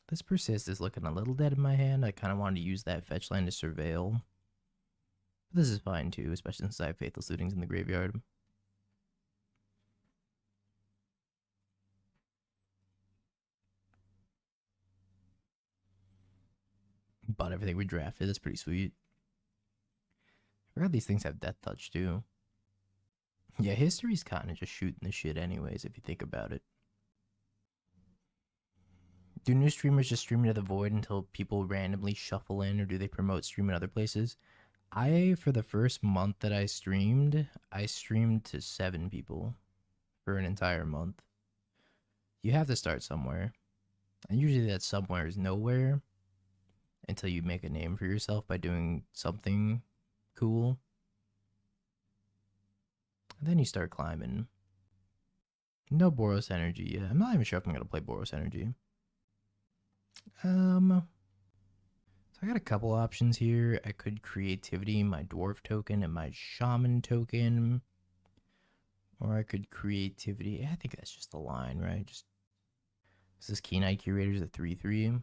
This Persist is looking a little dead in my hand. I kind of wanted to use that fetch land to surveil. But this is fine too, especially since I have Faithless Lootings in the graveyard. Bought everything we drafted. That's pretty sweet. I forgot these things have Death Touch too. Yeah, history's kind of just shooting the shit anyways, if you think about it. Do new streamers just stream into the void until people randomly shuffle in, or do they promote stream in other places? For the first month that I streamed to 7 people for an entire month. You have to start somewhere. And usually that somewhere is nowhere until you make a name for yourself by doing something cool. And then you start climbing. No Boros Energy. Yeah, I'm not even sure if I'm going to play Boros Energy. So I got a couple options here. I could Creativity, my Dwarf token, and my Shaman token. Or I could Creativity. I think that's just the line, right? Just this Keen-Eyed Curator's a 3/3.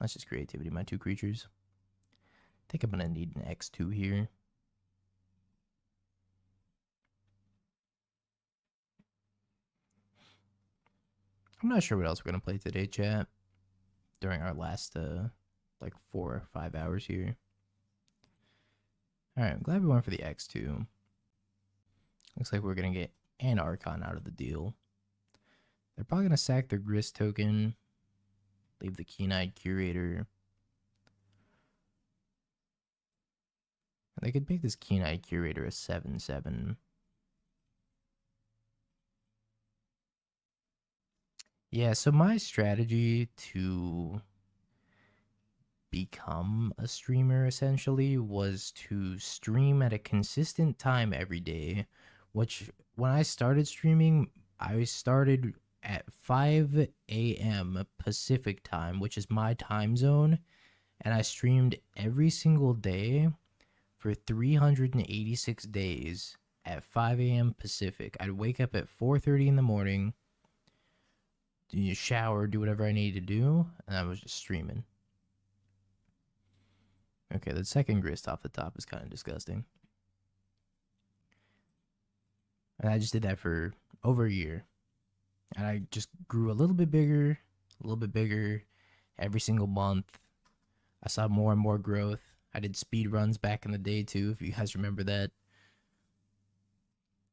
That's just Creativity, my 2 creatures. I think I'm gonna need an X2 here. I'm not sure what else we're gonna play today, chat. During our last like 4 or 5 hours here. Alright, I'm glad we went for the X2. Looks like we're gonna get and Archon out of the deal. They're probably going to sack their Grist token, leave the Keen-Eyed Curator. They could make this Keen-Eyed Curator a 7/7. Yeah, so my strategy to become a streamer essentially was to stream at a consistent time every day, which when I started streaming, I started at 5 a.m. Pacific time, which is my time zone, and I streamed every single day for 386 days at 5 a.m. Pacific. I'd wake up at 4:30 in the morning, shower, do whatever I needed to do, and I was just streaming. Okay, the second Grist off the top is kind of disgusting. And I just did that for over a year. And I just grew a little bit bigger every single month. I saw more and more growth. I did speed runs back in the day too, if you guys remember that.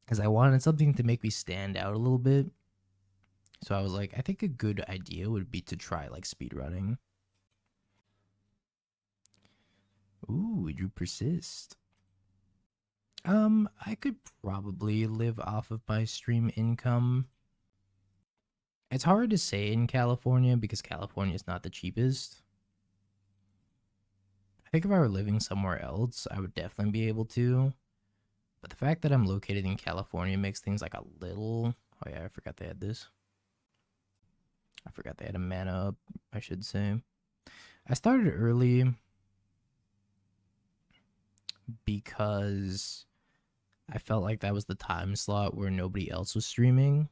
Because I wanted something to make me stand out a little bit. So I was like, I think a good idea would be to try like speed running. Ooh, we drew Persist. I could probably live off of my stream income. It's hard to say in California because California is not the cheapest. I think if I were living somewhere else, I would definitely be able to. But the fact that I'm located in California makes things like a little... Oh yeah, I forgot they had this. I forgot they had a mana up, I should say. I started early because I felt like that was the time slot where nobody else was streaming.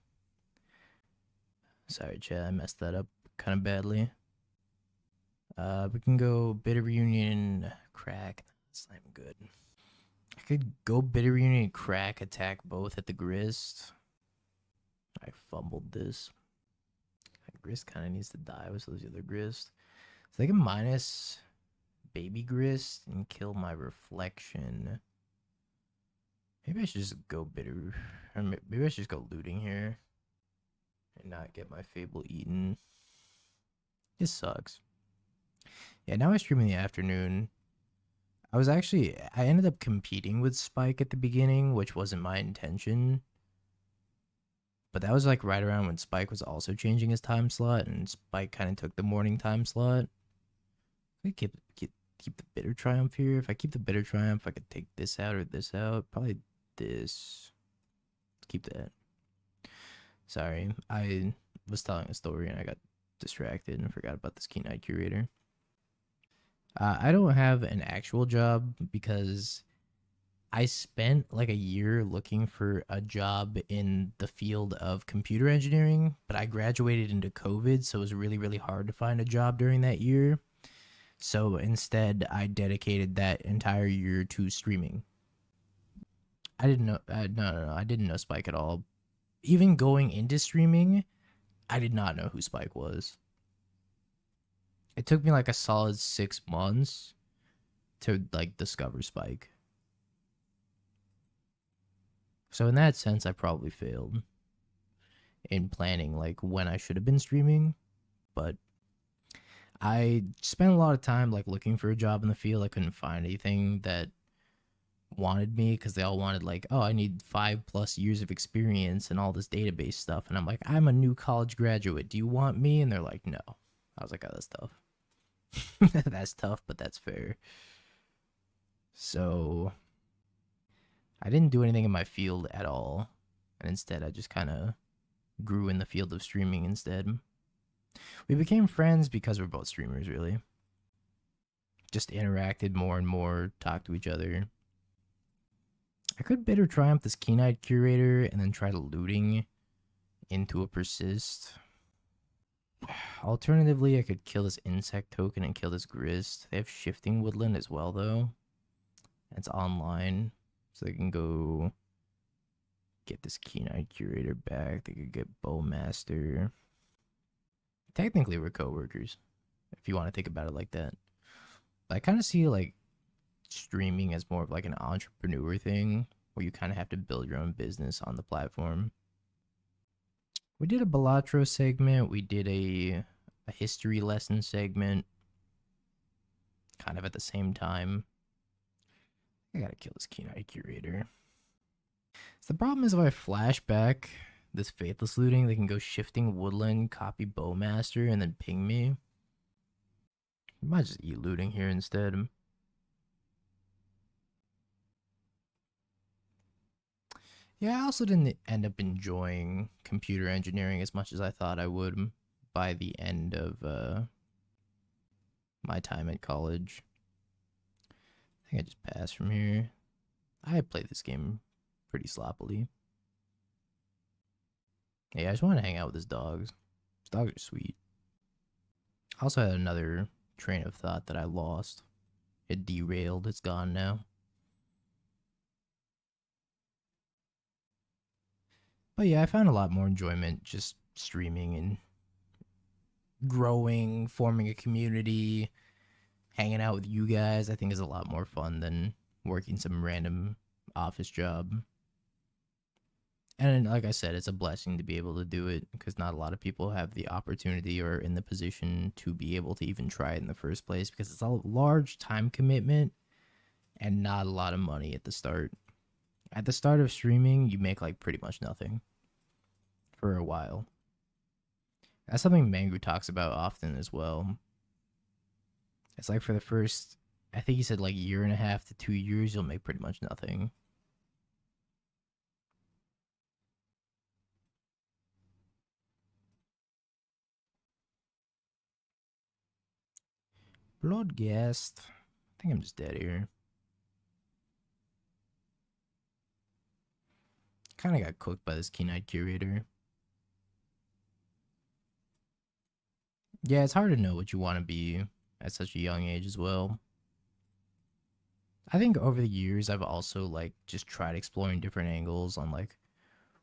Sorry, chat, I messed that up kind of badly. We can go Bitter Reunion, Crack. That's not even good. I could go Bitter Reunion, Crack, attack both at the Grist. I fumbled this. That Grist kind of needs to die with those other Grist. So I can minus Baby Grist and kill my Reflection. Maybe I should just go Bitter. Or maybe I should just go Looting here. And not get my Fable eaten. This sucks. Yeah, now I stream in the afternoon. I ended up competing with Spike at the beginning, which wasn't my intention. But that was like right around when Spike was also changing his time slot, and Spike kind of took the morning time slot. I could keep the Bitter Triumph here. If I keep the Bitter Triumph, I could take this out or this out. Probably this. Let's keep that. Sorry, I was telling a story and I got distracted and forgot about this Keen-Eyed Curator. I don't have an actual job because I spent like a year looking for a job in the field of computer engineering, but I graduated into COVID, so it was really, really hard to find a job during that year. So instead, I dedicated that entire year to streaming. I didn't know, no, I didn't know Spike at all. Even going into streaming, I did not know who Spike was. It took me like a solid 6 months to like discover Spike. So in that sense, I probably failed in planning like when I should have been streaming, but I spent a lot of time like looking for a job in the field. I couldn't find anything that wanted me because they all wanted like, oh, I need 5+ years of experience and all this database stuff. And I'm like, I'm a new college graduate. Do you want me? And they're like, no. I was like, oh, that's tough. That's tough, but that's fair. So I didn't do anything in my field at all. And instead, I just kind of grew in the field of streaming instead. We became friends because we're both streamers, really. Just interacted more and more, talked to each other. I could Bitter Triumph this Keen-Eyed Curator and then try to Looting into a Persist. Alternatively, I could kill this Insect token and kill this Grist. They have Shifting Woodland as well, though. It's online, so they can go get this Keen-Eyed Curator back. They could get Bowmaster. Technically, we're co-workers, if you want to think about it like that. But I kind of see, like, streaming as more of, like, an entrepreneur thing. where you kind of have to build your own business on the platform. We did a Balatro segment. We did a history lesson segment kind of at the same time. I gotta kill this Keen-Eyed Curator. So the problem is if I flashback this Faithless Looting, they can go Shifting Woodland, copy Bowmaster, and then ping me. I might just eat looting here instead. Yeah, I also didn't end up enjoying computer engineering as much as I thought I would by the end of my time at college. I think I just passed from here. I had played this game pretty sloppily. Yeah, I just want to hang out with his dogs. His dogs are sweet. I also had another train of thought that I lost. It derailed. It's gone now. But yeah, I found a lot more enjoyment just streaming and growing, forming a community, hanging out with you guys. I think is a lot more fun than working some random office job. And like I said, it's a blessing to be able to do it because not a lot of people have the opportunity or in the position to be able to even try it in the first place because it's a large time commitment and not a lot of money at the start. At the start of streaming, you make like pretty much nothing for a while. That's something Mangu talks about often as well. It's like for the first, I think he said like year and a half to 2 years, you'll make pretty much nothing. Bloodghast. I think I'm just dead here. Kind of got cooked by this Keen-Eyed Curator. Yeah, it's hard to know what you want to be at such a young age as well. I think over the years, I've also like just tried exploring different angles on like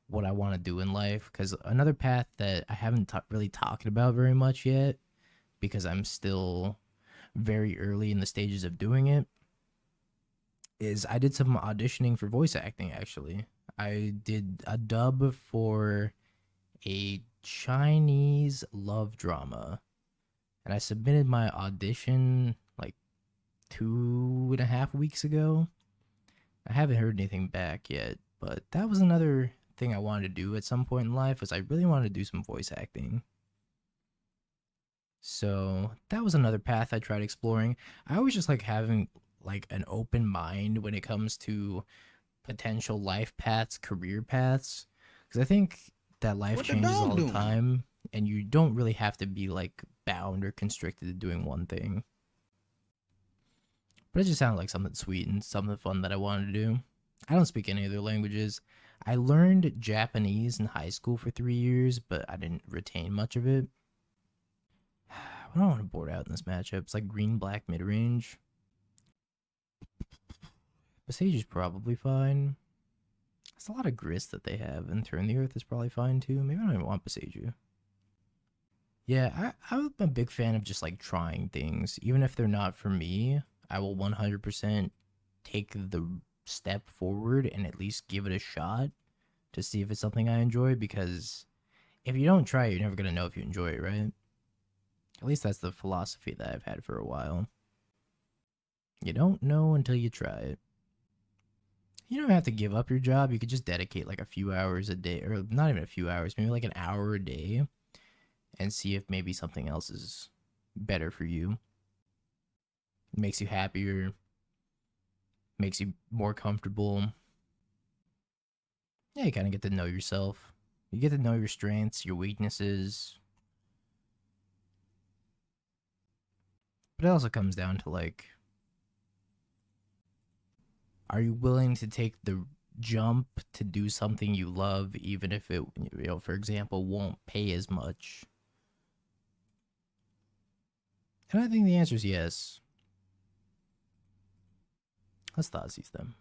what I want to do in life. Because another path that I haven't really talked about very much yet, because I'm still very early in the stages of doing it, is I did some auditioning for voice acting. Actually, I did a dub for a Chinese love drama, and I submitted my audition like 2.5 weeks ago. I haven't heard anything back yet, but that was another thing I wanted to do at some point in life, was I really wanted to do some voice acting. So that was another path I tried exploring. I always just like having like an open mind when it comes to potential life paths, career paths, because I think that life What the changes dog all the doing? time, and you don't really have to be like bound or constricted to doing one thing. But it just sounded like something sweet and something fun that I wanted to do. I don't speak any other languages. I learned Japanese in high school for 3 years, but I didn't retain much of it. I don't want to board out in this matchup. It's like green-black mid-range. Boseiju's probably fine. It's a lot of grist that they have, and Turn the Earth is probably fine too. Maybe I don't even want Boseiju. Yeah, I'm a big fan of just like trying things. Even if they're not for me, I will 100% take the step forward and at least give it a shot to see if it's something I enjoy, because if you don't try it, you're never going to know if you enjoy it, right? At least that's the philosophy that I've had for a while. You don't know until you try it. You don't have to give up your job. You could just dedicate like a few hours a day, or not even a few hours, maybe like an hour a day, and see if maybe something else is better for you. It makes you happier, makes you more comfortable. Yeah, you kind of get to know yourself. You get to know your strengths, your weaknesses. But it also comes down to like, are you willing to take the jump to do something you love, even if it, for example, won't pay as much? And I think the answer is yes. Let's Thoughtseize them.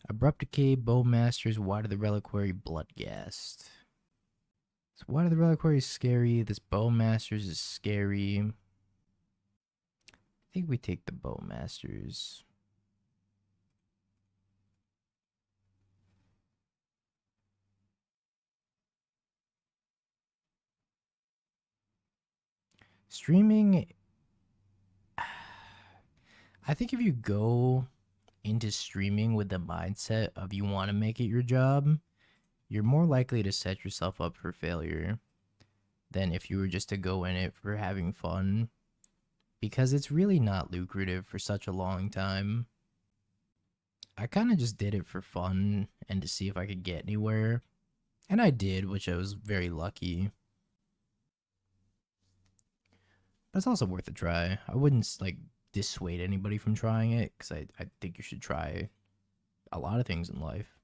Abrupt Decay, Bowmasters, Wide of the Reliquary, Bloodghast. So Wide of the Reliquary is scary. This Bowmasters is scary. I think we take the Bowmasters. Streaming, I think if you go into streaming with the mindset of you want to make it your job, you're more likely to set yourself up for failure than if you were just to go in it for having fun, because it's really not lucrative for such a long time. I kind of just did it for fun and to see if I could get anywhere, and I did, which I was very lucky. But it's also worth a try. I wouldn't like dissuade anybody from trying it, because I think you should try a lot of things in life.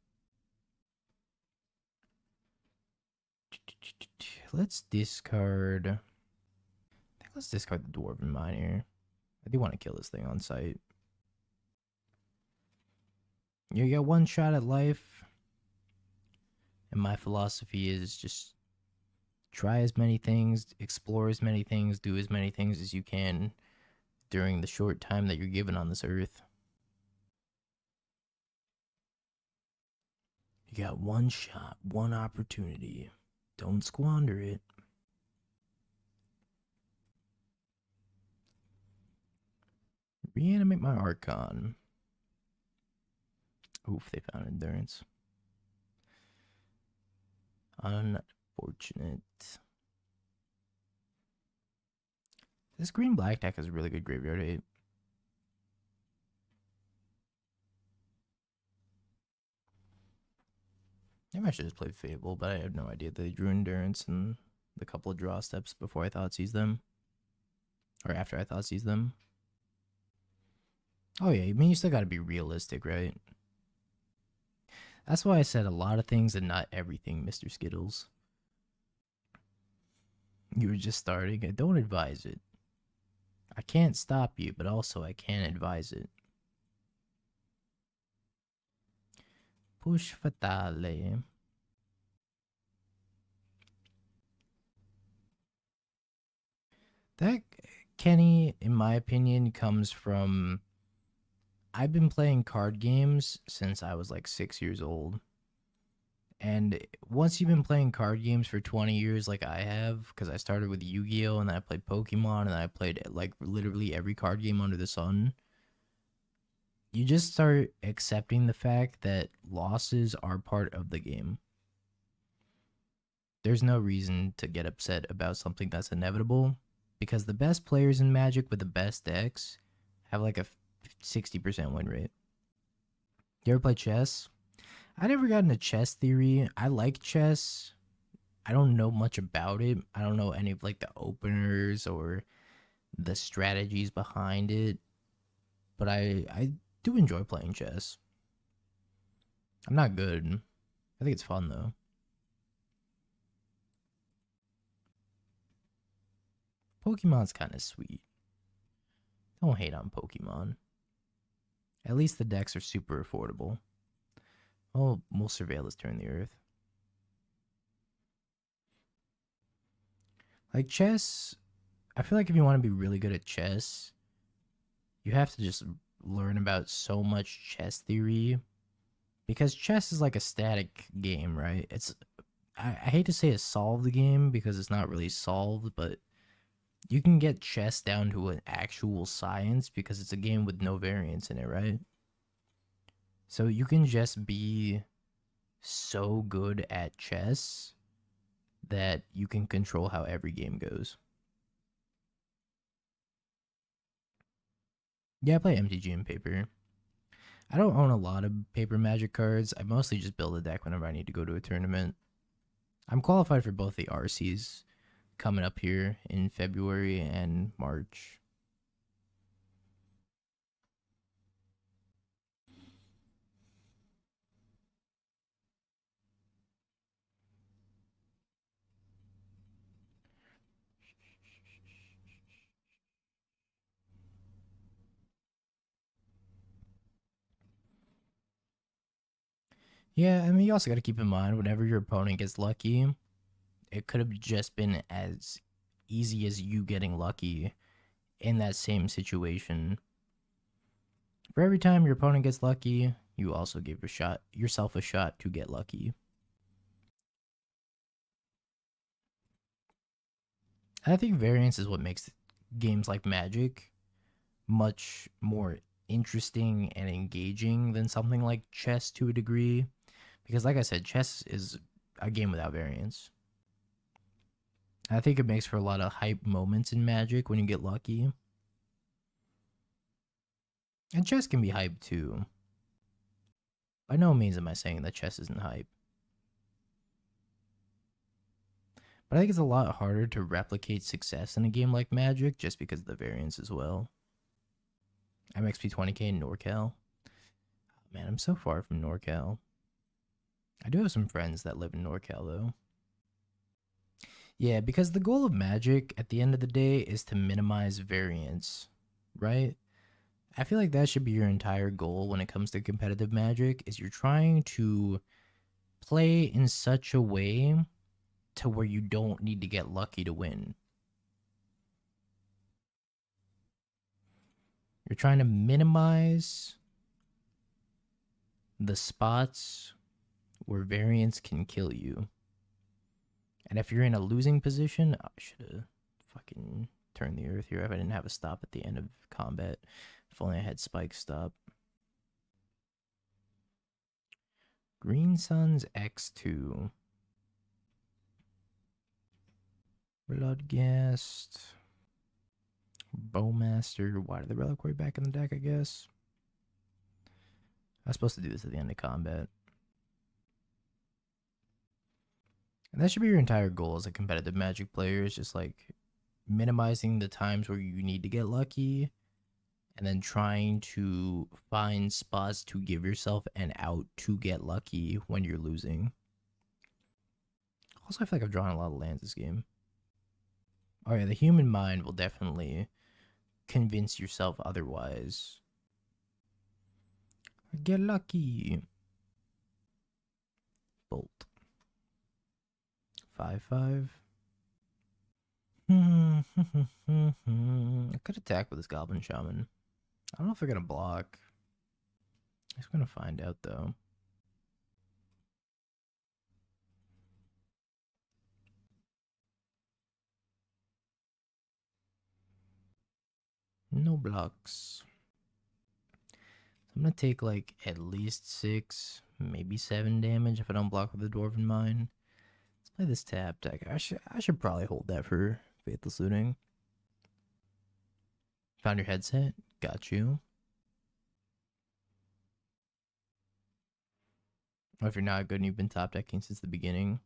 Let's discard. I think let's discard the Dwarven Mine here. I do want to kill this thing on sight. You get one shot at life, and my philosophy is just try as many things, explore as many things, do as many things as you can during the short time that you're given on this earth. You got one shot, one opportunity. Don't squander it. Reanimate my Archon. Oof, they found endurance. Unfortunate. This green-black deck has a really good graveyard hate. Maybe I should just play Fable, but I have no idea they drew endurance and the couple of draw steps before I Thoughtseize them. Or after I Thoughtseize them. Oh yeah, I mean, you still gotta be realistic, right? That's why I said a lot of things and not everything, Mr. Skittles. You were just starting. I don't advise it. I can't stop you, but also I can't advise it. Push Fatale. That, Kenny, in my opinion, comes from... I've been playing card games since I was like 6 years old. And once you've been playing card games for 20 years like I have, because I started with Yu-Gi-Oh! And then I played Pokemon, and I played like literally every card game under the sun, you just start accepting the fact that losses are part of the game. There's no reason to get upset about something that's inevitable, because the best players in Magic with the best decks have like a 60% win rate. You ever play chess? I never got into chess theory. I like chess. I don't know much about it. I don't know any of like the openers or the strategies behind it. But I do enjoy playing chess. I'm not good. I think it's fun though. Pokemon's kind of sweet. Don't hate on Pokemon. At least the decks are super affordable. Oh, we'll surveil this turn the earth. Like chess, I feel like if you want to be really good at chess, you have to just learn about so much chess theory. Because chess is like a static game, right? I hate to say a solved game because it's not really solved, but you can get chess down to an actual science because it's a game with no variance in it, right? So you can just be so good at chess that you can control how every game goes. Yeah, I play MTG in paper. I don't own a lot of paper Magic cards. I mostly just build a deck whenever I need to go to a tournament. I'm qualified for both the RCs coming up here in February and March. Yeah, I mean, you also got to keep in mind whenever your opponent gets lucky, it could have just been as easy as you getting lucky in that same situation. For every time your opponent gets lucky, you also give yourself a shot to get lucky. I think variance is what makes games like Magic much more interesting and engaging than something like chess to a degree. Because, like I said, chess is a game without variance. I think it makes for a lot of hype moments in Magic when you get lucky. And chess can be hype too. By no means am I saying that chess isn't hype. But I think it's a lot harder to replicate success in a game like Magic just because of the variance as well. I'm XP20k in NorCal. Man, I'm so far from NorCal. I do have some friends that live in NorCal though. Yeah, because the goal of Magic at the end of the day is to minimize variance, right? I feel like that should be your entire goal when it comes to competitive Magic, is you're trying to play in such a way to where you don't need to get lucky to win. You're trying to minimize the spots where variance can kill you. And if you're in a losing position, I should have fucking turned the earth here if I didn't have a stop at the end of combat. If only I had Spike stop. Green Sun's X2. Bloodghast. Bowmaster. Why did the Reliquary back in the deck, I guess? I was supposed to do this at the end of combat. And that should be your entire goal as a competitive Magic player, is just like minimizing the times where you need to get lucky and then trying to find spots to give yourself an out to get lucky when you're losing. Also, I feel like I've drawn a lot of lands this game. Oh yeah, the human mind will definitely convince yourself otherwise. Get lucky. Bolt. 5/5. I could attack with this Goblin Shaman. I don't know if they're gonna block. I'm just gonna find out though. No blocks. I'm gonna take like at least 6, maybe 7 damage if I don't block with the Dwarven Mine. Let's play this tap deck. I should probably hold that for Faithless Looting. Found your headset? Got you. Or if you're not good and you've been top decking since the beginning.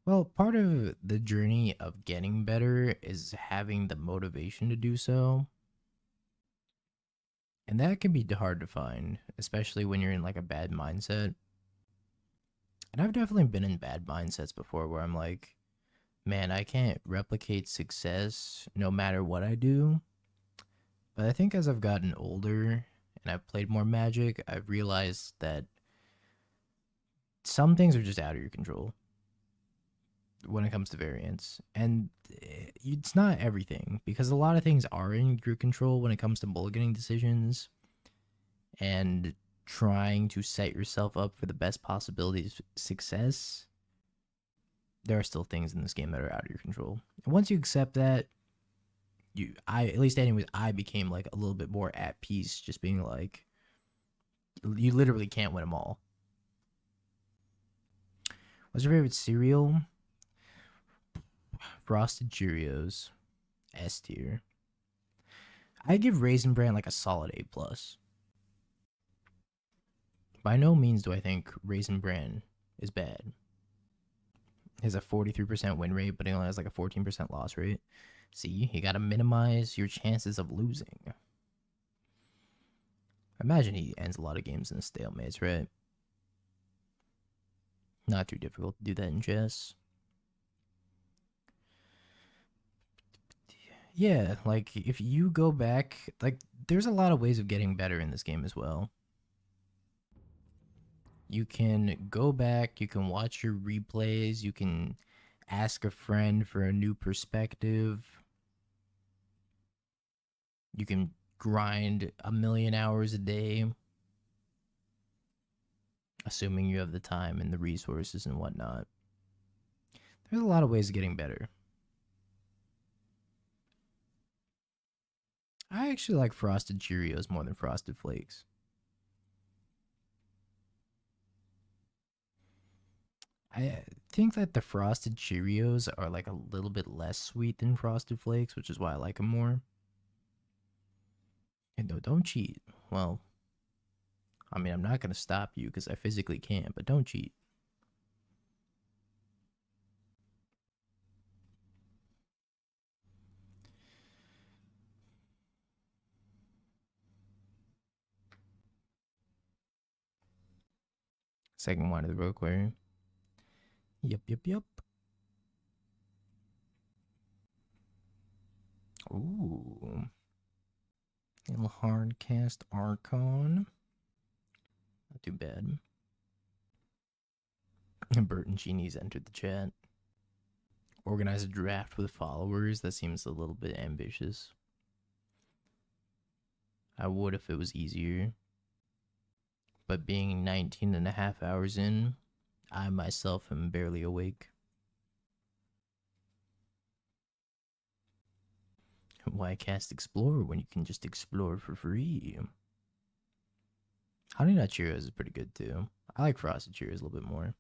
Well, part of the journey of getting better is having the motivation to do so. And that can be hard to find, especially when you're in like a bad mindset. And I've definitely been in bad mindsets before where I'm like, man, I can't replicate success no matter what I do. But I think as I've gotten older and I've played more Magic, I've realized that some things are just out of your control when it comes to variance. And it's not everything, because a lot of things are in your control when it comes to mulliganing decisions and trying to set yourself up for the best possibilities of success. There are still things in this game that are out of your control. And once you accept that, I became like a little bit more at peace, just being like, you literally can't win them all. What's your favorite cereal? Frosted Cheerios. S tier. I give Raisin Bran like a solid A+. By no means do I think Raisin Bran is bad. He has a 43% win rate, but he only has like a 14% loss rate. See, you gotta minimize your chances of losing. I imagine he ends a lot of games in stalemates, right? Not too difficult to do that in chess. Yeah, like if you go back, like there's a lot of ways of getting better in this game as well. You can go back, you can watch your replays, you can ask a friend for a new perspective. You can grind 1,000,000 hours a day, assuming you have the time and the resources and whatnot. There's a lot of ways of getting better. I actually like Frosted Cheerios more than Frosted Flakes. I think that the Frosted Cheerios are like a little bit less sweet than Frosted Flakes, which is why I like them more. And no, don't cheat. Well, I mean, I'm not going to stop you because I physically can't, but don't cheat. Second one of the Roquary. Yep, yep, yep. Ooh. Little hard cast Archon. Not too bad. Bert and Genie's entered the chat. Organize a draft with followers. That seems a little bit ambitious. I would if it was easier. But being 19 and a half hours in, I myself am barely awake. Why cast Explorer when you can just explore for free? Honey Nut Cheerios is pretty good too. I like Frosted Cheerios a little bit more.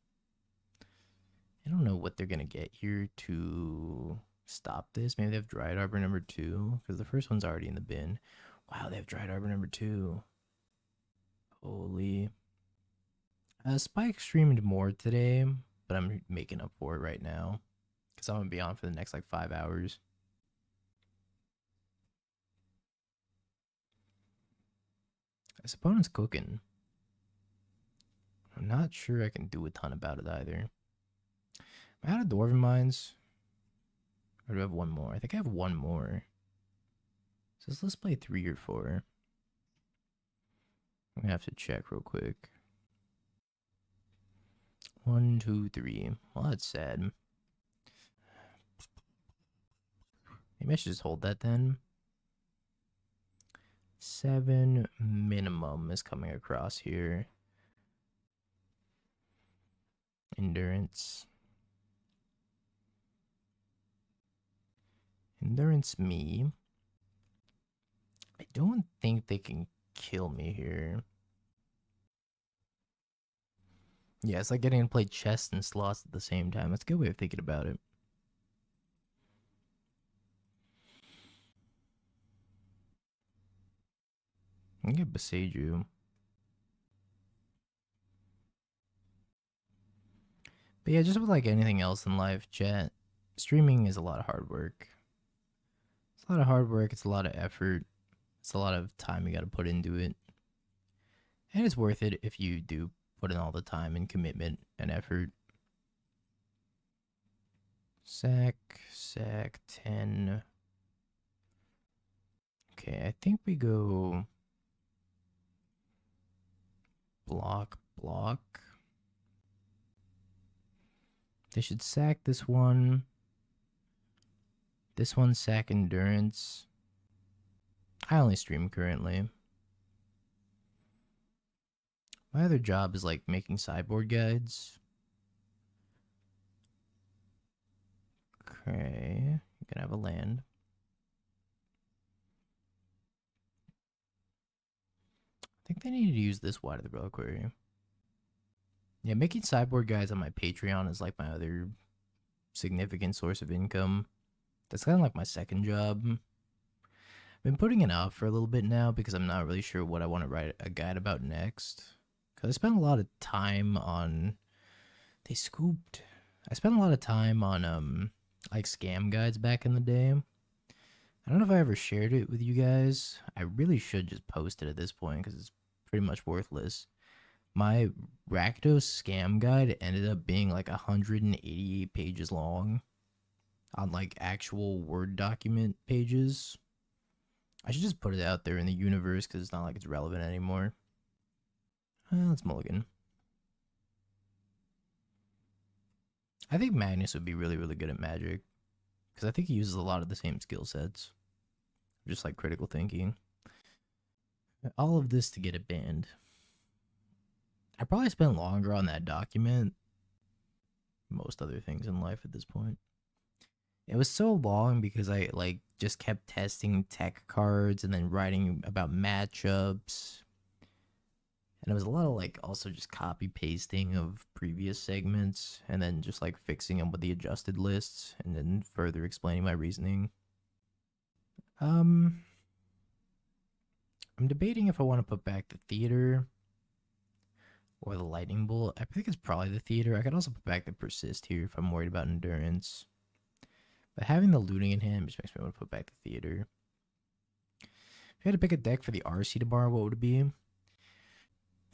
I don't know what they're going to get here to stop this. Maybe they have Dried Arbor number 2, because the first one's already in the bin. Wow, they have Dried Arbor number 2. Holy. Spike streamed more today, but I'm making up for it right now, because I'm going to be on for the next like 5 hours. This opponent's cooking. I'm not sure I can do a ton about it either. Am I out of Dwarven Mines? Or do I have one more? I think I have one more. So let's play 3 or 4. I'm gonna have to check real quick. 1, 2, 3. Well, that's sad. Maybe I should just hold that then. 7 minimum is coming across here. Endurance. Endurance me. I don't think they can kill me here. Yeah, it's like getting to play chess and slots at the same time. That's a good way of thinking about it. I can get Boseiju. But yeah, just with like anything else in life, chat, streaming is a lot of hard work. It's a lot of hard work. It's a lot of effort. It's a lot of time you got to put into it. And it's worth it if you do put in all the time and commitment and effort. Sack 10. Okay, I think we go block. They should sack this one. This one sack endurance. I only stream currently. My other job is like making sideboard guides. Okay, you can have a land. I think they need to use this Wide of the Reliquary. Yeah, making sideboard guides on my Patreon is like my other significant source of income. That's kind of like my second job. I've been putting it off for a little bit now because I'm not really sure what I want to write a guide about next. Because I spent a lot of time on... I spent a lot of time on like scam guides back in the day. I don't know if I ever shared it with you guys. I really should just post it at this point because it's pretty much worthless. My Rakdos scam guide ended up being like 188 pages long on like actual Word document pages. I should just put it out there in the universe because it's not like it's relevant anymore. Let's mulligan. I think Magnus would be really, really good at Magic because I think he uses a lot of the same skill sets. Just like critical thinking. All of this to get it banned. I probably spent longer on that document. Most other things in life at this point. It was so long because I like just kept testing tech cards and then writing about matchups. And it was a lot of like also just copy pasting of previous segments and then just like fixing them with the adjusted lists and then further explaining my reasoning. I'm debating if I want to put back the theater or the lightning bolt. I think it's probably the theater. I could also put back the persist here if I'm worried about endurance. But having the looting in hand just makes me want to put back the theater. If you had to pick a deck for the RC tomorrow, what would it be?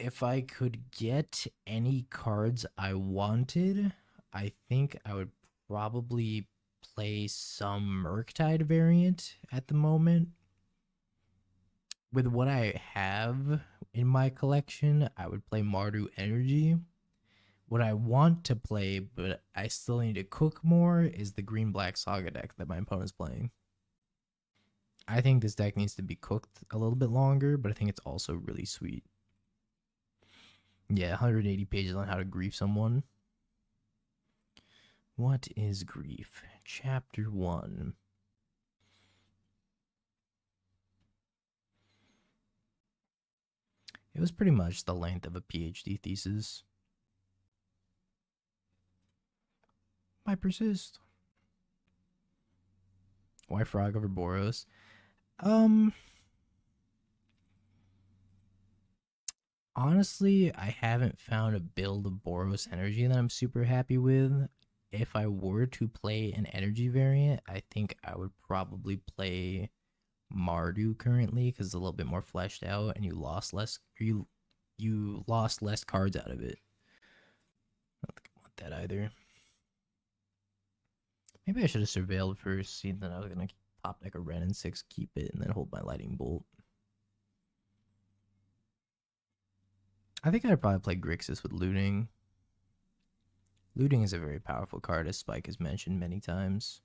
If I could get any cards I wanted, I think I would probably play some Murktide variant at the moment. With what I have in my collection, I would play Mardu Energy. What I want to play, but I still need to cook more, is the green-black Saga deck that my opponent's playing. I think this deck needs to be cooked a little bit longer, but I think it's also really sweet. Yeah, 180 pages on how to grief someone. What is grief? Chapter 1. It was pretty much the length of a PhD thesis. Why persist? Why frog over Boros? Honestly, I haven't found a build of Boros energy that I'm super happy with. If I were to play an energy variant, I think I would probably play Mardu currently because it's a little bit more fleshed out and you lost less you lost less cards out of it. I don't think I want that either. Maybe I should have surveilled first, seen that I was gonna top deck a Wrenn and Six, keep it, and then hold my lightning bolt. I think I'd probably play Grixis with looting. Looting is a very powerful card, as Spike has mentioned many times.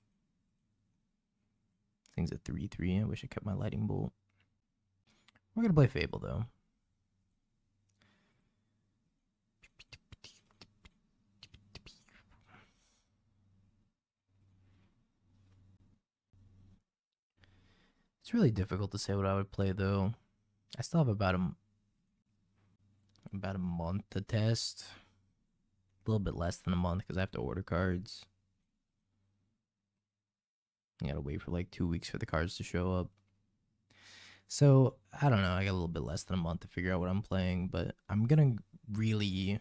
Thing's a 3/3. I wish I kept my lightning bolt. We're gonna play Fable though. It's really difficult to say what I would play though. I still have about a month to test. A little bit less than a month because I have to order cards. I gotta wait for like 2 weeks for the cards to show up. So I don't know. I got a little bit less than a month to figure out what I'm playing, but I'm gonna really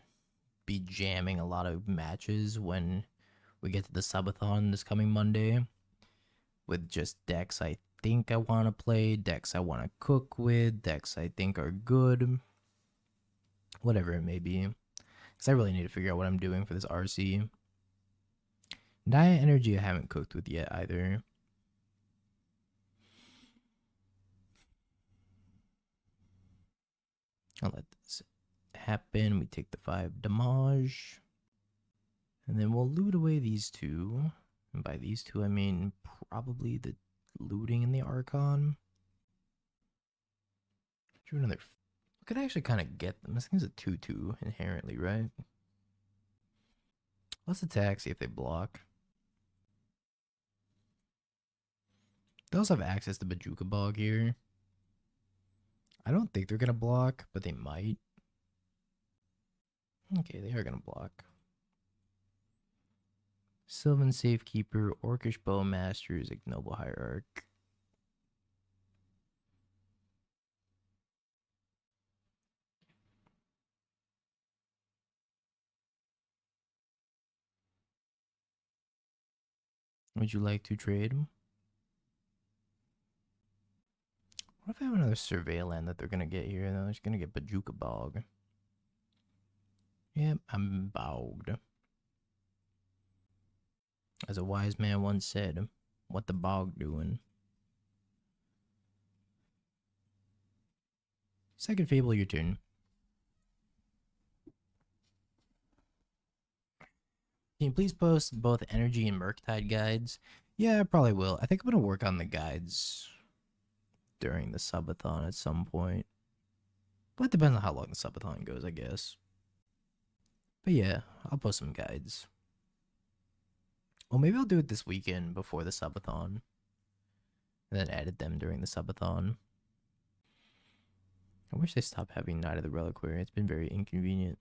be jamming a lot of matches when we get to the subathon this coming Monday with just decks I think I want to play, decks I want to cook with, decks I think are good, whatever it may be. Because I really need to figure out what I'm doing for this RC. Naya Energy I haven't cooked with yet either. I'll let this happen. We take the 5 damage. And then we'll loot away these two. And by these two, I mean probably the looting in the Archon. Do another. We could actually kind of get them. This thing's a 2/2 inherently, right? Let's attack, see if they block. They also have access to Bajuka Bog here. I don't think they're going to block, but they might. Okay, they are going to block. Sylvan Safekeeper, Orcish Bowmasters, Ignoble Hierarch. Would you like to trade? What if I have another survey land that they're going to get here? They're just going to get Bajuka Bog. Yep, I'm bogged. As a wise man once said, what the bog doing? Second Fable, your turn. Can you please post both energy and Murktide guides? Yeah, I probably will. I think I'm going to work on the guides during the subathon at some point. But it depends on how long the subathon goes, I guess. But yeah, I'll post some guides. Well, maybe I'll do it this weekend before the subathon. And then edit them during the subathon. I wish they stopped having Night of the Reliquary. It's been very inconvenient.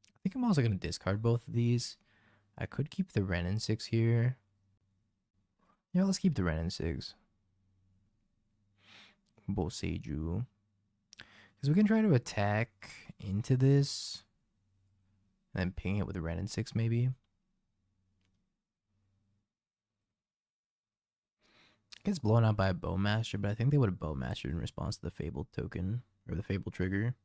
I think I'm also going to discard both of these. I could keep the Wrenn and Six here. Yeah, let's keep the Wrenn and Six. Boseiju. Because we can try to attack into this. And then ping it with the Wrenn and Six, maybe. Gets blown out by a Bowmaster, but I think they would have Bowmastered in response to the Fable token. Or the Fable trigger.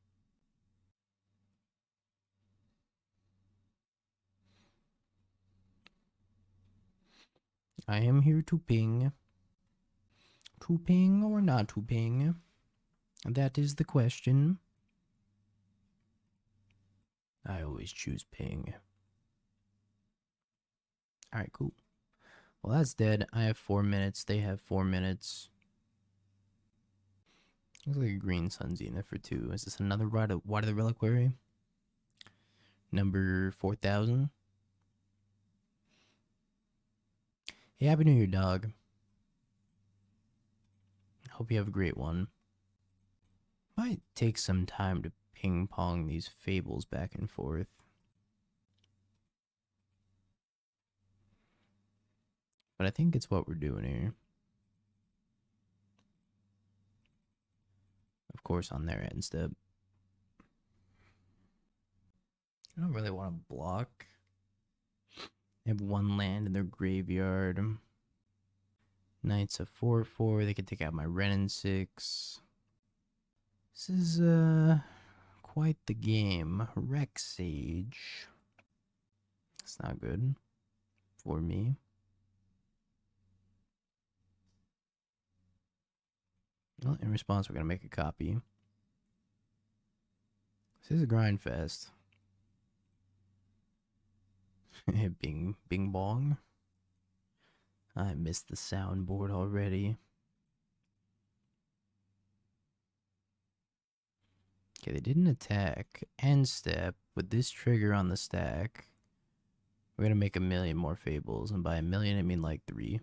I am here to ping. To ping or not to ping? That is the question. I always choose ping. Alright, cool. Well, that's dead. I have 4 minutes. They have 4 minutes. Looks like a green Sun Zenith for 2. Is this another Ride of the Reliquary? Number 4000. Hey, Happy New Year, dog. Hope you have a great one. Might take some time to ping pong these fables back and forth. But I think it's what we're doing here. Of course, on their end step. I don't really want to block. They have 1 land in their graveyard. Knights of 4/4. They could take out my Wrenn and Six. This is quite the game. Rexage. That's not good for me. Well, in response, we're gonna make a copy. This is a grind fest. Bing, bing bong. I missed the soundboard already. Okay, they didn't attack. End step. With this trigger on the stack, we're gonna make 1,000,000 more fables. And by 1,000,000, I mean like 3.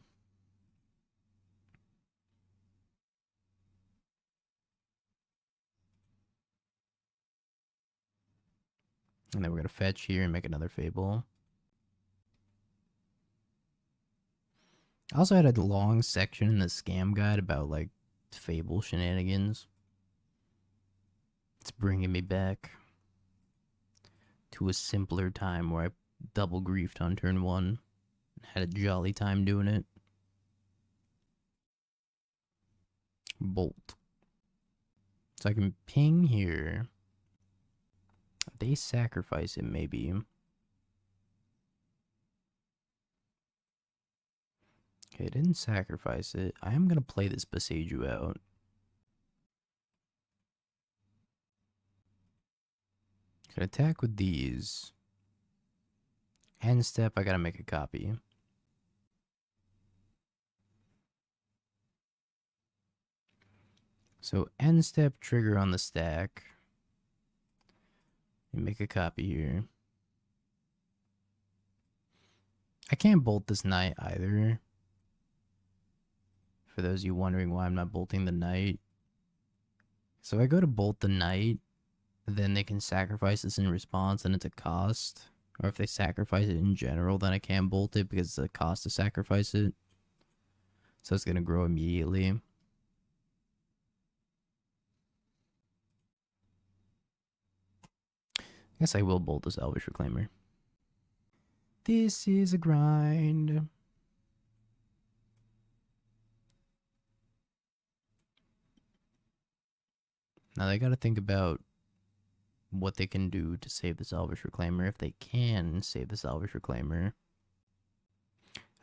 And then we're gonna fetch here and make another fable. I also had a long section in the scam guide about like Fable shenanigans. It's bringing me back to a simpler time where I double griefed on turn 1 and had a jolly time doing it. Bolt. So I can ping here. They sacrifice it, maybe. Okay, didn't sacrifice it. I am going to play this Boseiju out. Can attack with these. End step, I got to make a copy. So end step, trigger on the stack. Make a copy here. I can't bolt this knight either. For those of you wondering why I'm not bolting the knight. So I go to bolt the knight, then they can sacrifice this in response and it's a cost. Or if they sacrifice it in general, then I can't bolt it because it's a cost to sacrifice it. So it's going to grow immediately. I guess I will bolt this Elvish Reclaimer. This is a grind. Now they gotta think about what they can do to save this Elvish Reclaimer, if they can save this Elvish Reclaimer.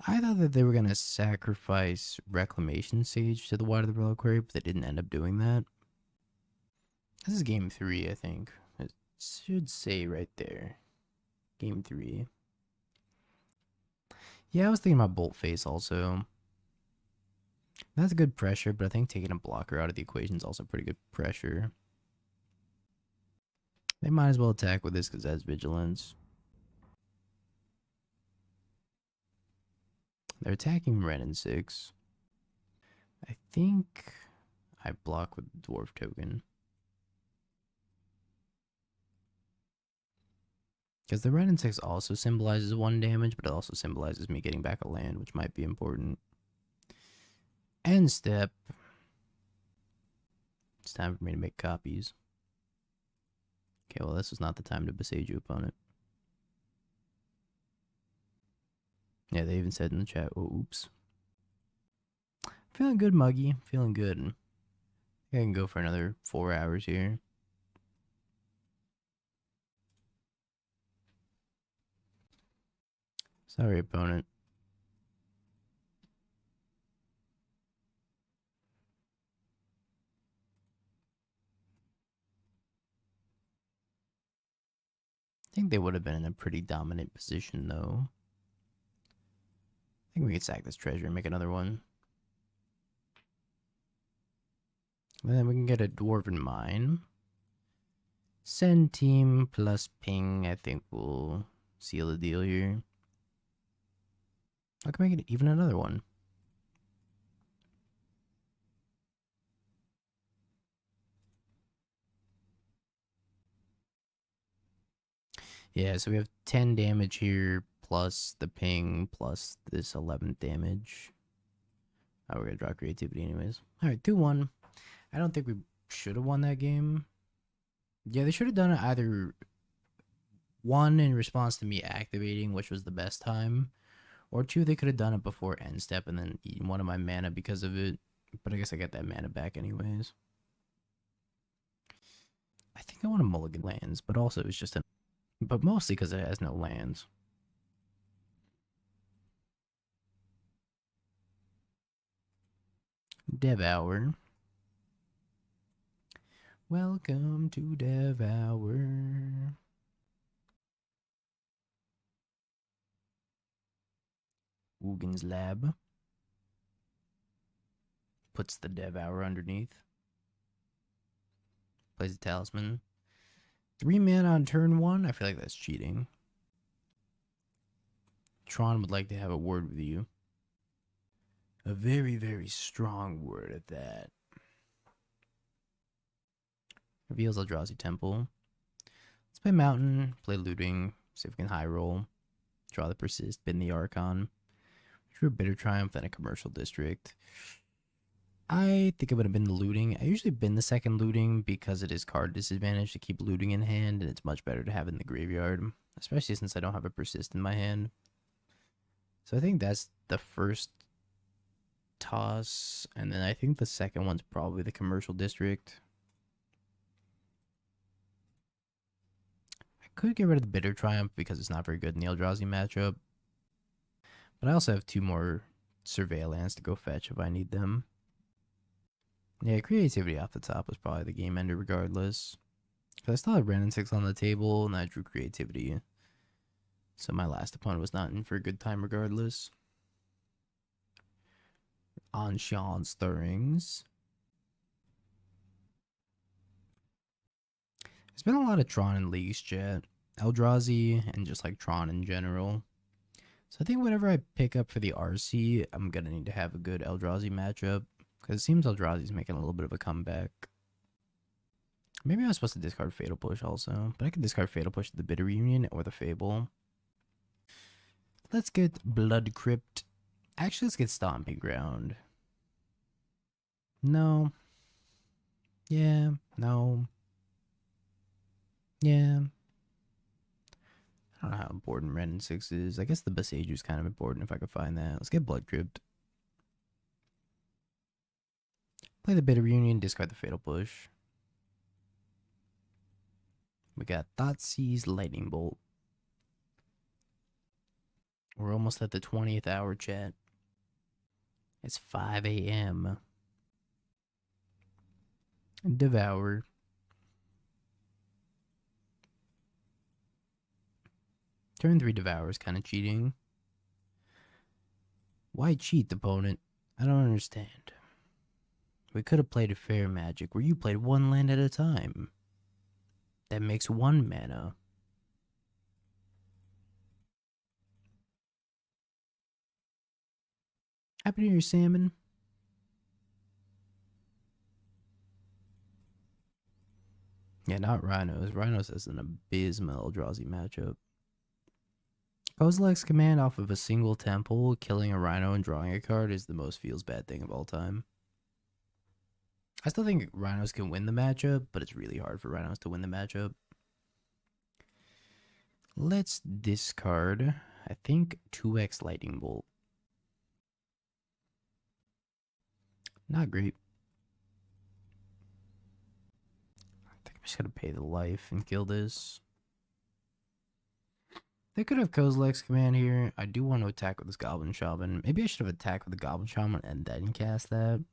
I thought that they were gonna sacrifice Reclamation Sage to the Wide of the Reliquary, but they didn't end up doing that. This is game 3, I think. It should say right there. Game 3. Yeah, I was thinking about Bolt Face also. That's good pressure, but I think taking a blocker out of the equation is also pretty good pressure. They might as well attack with this because that's Vigilance. They're attacking Wrenn and Six. I think I block with the Dwarf token. Because the Wrenn and Six also symbolizes 1 damage, but it also symbolizes me getting back a land, which might be important. End step. It's time for me to make copies. Okay, well, this was not the time to Boseiju opponent. Yeah, they even said in the chat, oh, oops. Feeling good, Muggy. Feeling good. I can go for another 4 hours here. Sorry, opponent. I think they would have been in a pretty dominant position, though. I think we could sack this treasure and make another one. And then we can get a Dwarven Mine. Send team plus ping, I think we'll seal the deal here. I can make it even another one. Yeah, so we have 10 damage here, plus the ping, plus this 11 damage. Oh, we're going to draw creativity anyways. Alright, 2-1. I don't think we should have won that game. Yeah, they should have done it either 1 in response to me activating, which was the best time, or 2, they could have done it before end step and then eaten 1 of my mana because of it. But I guess I got that mana back anyways. I think I want to mulligan lands, but also it's just but mostly because it has no lands. Devour. Welcome to Devour. Ugin's Lab. Puts the Devour underneath. Plays a Talisman. 3 mana on turn 1? I feel like that's cheating. Tron would like to have a word with you. A very, very strong word at that. Reveals Eldrazi Temple. Let's play Mountain, play Looting, see if we can high roll. Draw the Persist, bin the Archon. Drew a Bitter Triumph, then a Commercial District. I think it would have been the Looting. I usually bin the second Looting because it is card disadvantage to keep Looting in hand, and it's much better to have it in the graveyard, especially since I don't have a Persist in my hand. So I think that's the first toss, and then I think the second one's probably the Commercial District. I could get rid of the Bitter Triumph because it's not very good in the Eldrazi matchup, but I also have 2 more Surveillance to go fetch if I need them. Yeah, creativity off the top was probably the game ender regardless. Because I still had Wrenn and Six on the table, and I drew creativity. So my last opponent was not in for a good time regardless. Anshan Stirrings. There's been a lot of Tron in Leagues chat. Eldrazi, and just like Tron in general. So I think whenever I pick up for the RC, I'm going to need to have a good Eldrazi matchup. Because it seems Eldrazi's making a little bit of a comeback. Maybe I was supposed to discard Fatal Push also. But I can discard Fatal Push to the Bitter Reunion or the Fable. Let's get Blood Crypt. Actually, let's get Stomping Ground. No. Yeah. No. Yeah. I don't know how important Wrenn and Six is. I guess the Boseiju is kind of important if I could find that. Let's get Blood Crypt. Play the Bitter Reunion, discard the Fatal Push. We got Thoughtseize Lightning Bolt. We're almost at the 20th hour, chat. It's 5 a.m. Devour. Turn 3 Devour is kind of cheating. Why cheat, opponent? I don't understand. We could have played a fair Magic where you played 1 land at a time. That makes 1 mana. Happy New Year, Salmon. Yeah, not Rhinos. Rhinos is an abysmal Eldrazi matchup. Kozilek's command off of a single temple, killing a Rhino and drawing a card is the most feels bad thing of all time. I still think Rhinos can win the matchup, but it's really hard for Rhinos to win the matchup. Let's discard, I think, 2x Lightning Bolt. Not great. I think I'm just going to pay the life and kill this. They could have Kozilek's command here. I do want to attack with this Goblin Shaman. Maybe I should have attacked with the Goblin Shaman and then cast that.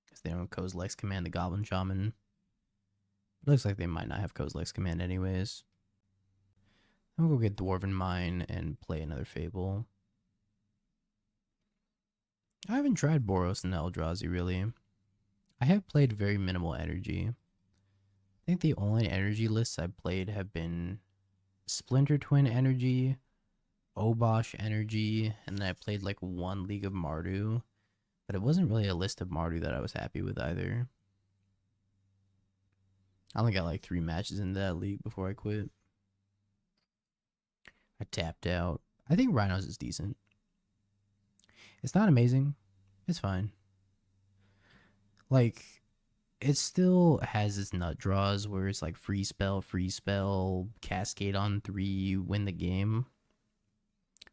Because they don't Kozilek's command the Goblin Shaman. Looks like they might not have Kozilek's command anyways. I'm going to go get Dwarven Mine and play another Fable. I haven't tried Boros and Eldrazi really. I have played very minimal energy. I think the only energy lists I've played have been Splinter Twin energy, Obosh energy, and then I played like one League of Mardu. But it wasn't really a list of Mardu that I was happy with either. I only got like 3 matches in that league before I quit. I tapped out. I think Rhinos is decent. It's not amazing. It's fine. Like, it still has its nut draws where it's like free spell, cascade on 3, win the game.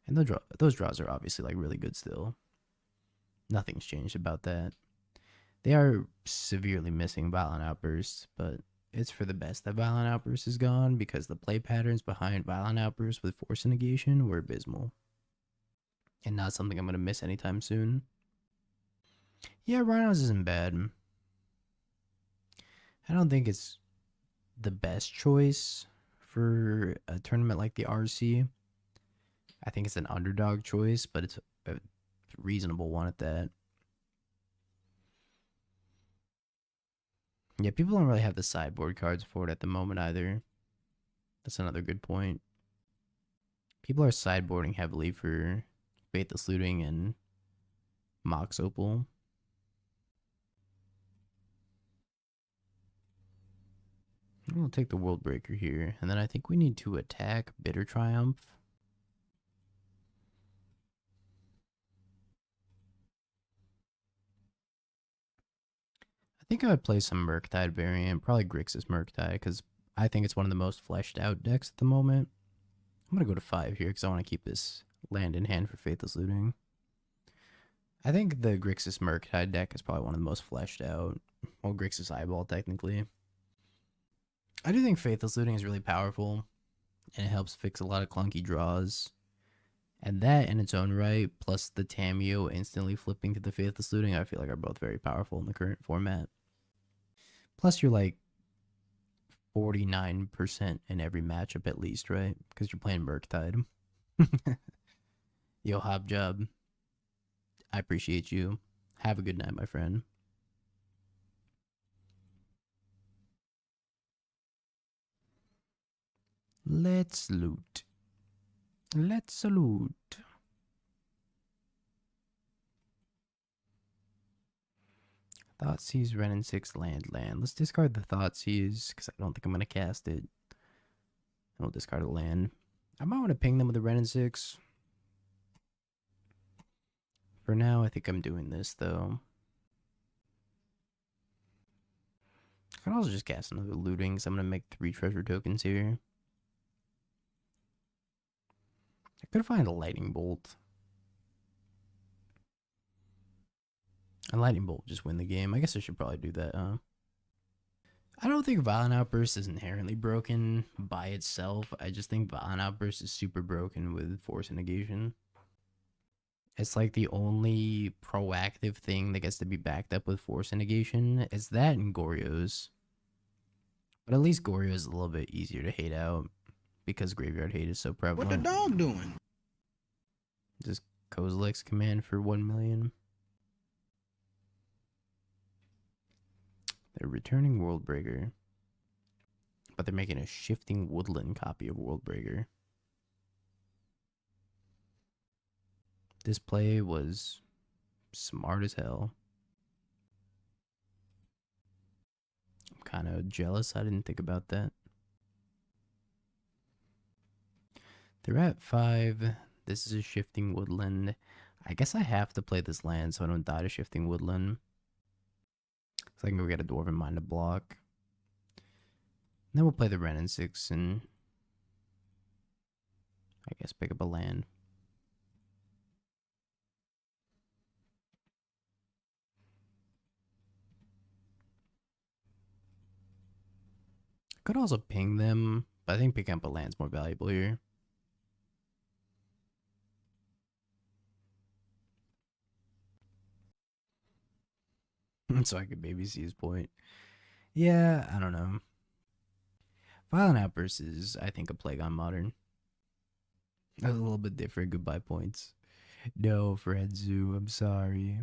And those draws are obviously like really good still. Nothing's changed about that. They are severely missing Violent Outbursts, but it's for the best that Violent Outburst is gone because the play patterns behind Violent Outburst with Force Negation were abysmal. And not something I'm going to miss anytime soon. Yeah, Rhinos isn't bad. I don't think it's the best choice for a tournament like the RC. I think it's an underdog choice, but it's a reasonable one at that. Yeah, people don't really have the sideboard cards for it at the moment either. That's another good point. People are sideboarding heavily for Faithless Looting and Mox Opal. We'll take the World Breaker here. And then I think we need to attack Bitter Triumph. I think I would play some Murktide variant. Probably Grixis Murktide because I think it's one of the most fleshed out decks at the moment. I'm going to go to 5 here because I want to keep this land in hand for Faithless Looting. I think the Grixis Murktide deck is probably one of the most fleshed out. Well, Grixis Eyeball technically. I do think Faithless Looting is really powerful, and it helps fix a lot of clunky draws. And that in its own right, plus the Tamiyo instantly flipping to the Faithless Looting, I feel like are both very powerful in the current format. Plus you're like 49% in every matchup at least, right? Because you're playing Murktide. Yo, Hobjob. I appreciate you. Have a good night, my friend. Let's loot. Let's loot. Thoughtseize, Wrenn and Six, land. Let's discard the Thoughtseize because I don't think I'm going to cast it. We'll discard a land. I might want to ping them with the Wrenn and Six. For now, I think I'm doing this though. I can also just cast another looting, so I'm going to make 3 treasure tokens here. I could find a lightning bolt. And lightning bolt just win the game. I guess I should probably do that, huh? I don't think Violent Outburst is inherently broken by itself. I just think Violent Outburst is super broken with Force and Negation. It's like the only proactive thing that gets to be backed up with Force and Negation. It's that and Goryo's. But at least Goryo is a little bit easier to hate out because Graveyard Hate is so prevalent. What the dog doing? Just Kozilek's command for 1 million. They're returning Worldbreaker. But they're making a Shifting Woodland copy of Worldbreaker. This play was smart as hell. I'm kind of jealous I didn't think about that. They're at 5. This is a shifting woodland. I guess I have to play this land so I don't die to shifting woodland. So I can go get a Dwarven Mine to block. And then we'll play the Wrenn and Six and I guess pick up a land. Could also ping them, but I think picking up a land's more valuable here. So I could maybe see his point. Yeah, I don't know. Violent Outburst is, I think, a Plague on Modern. That's a little bit different. Goodbye points. No, Fredzu, I'm sorry.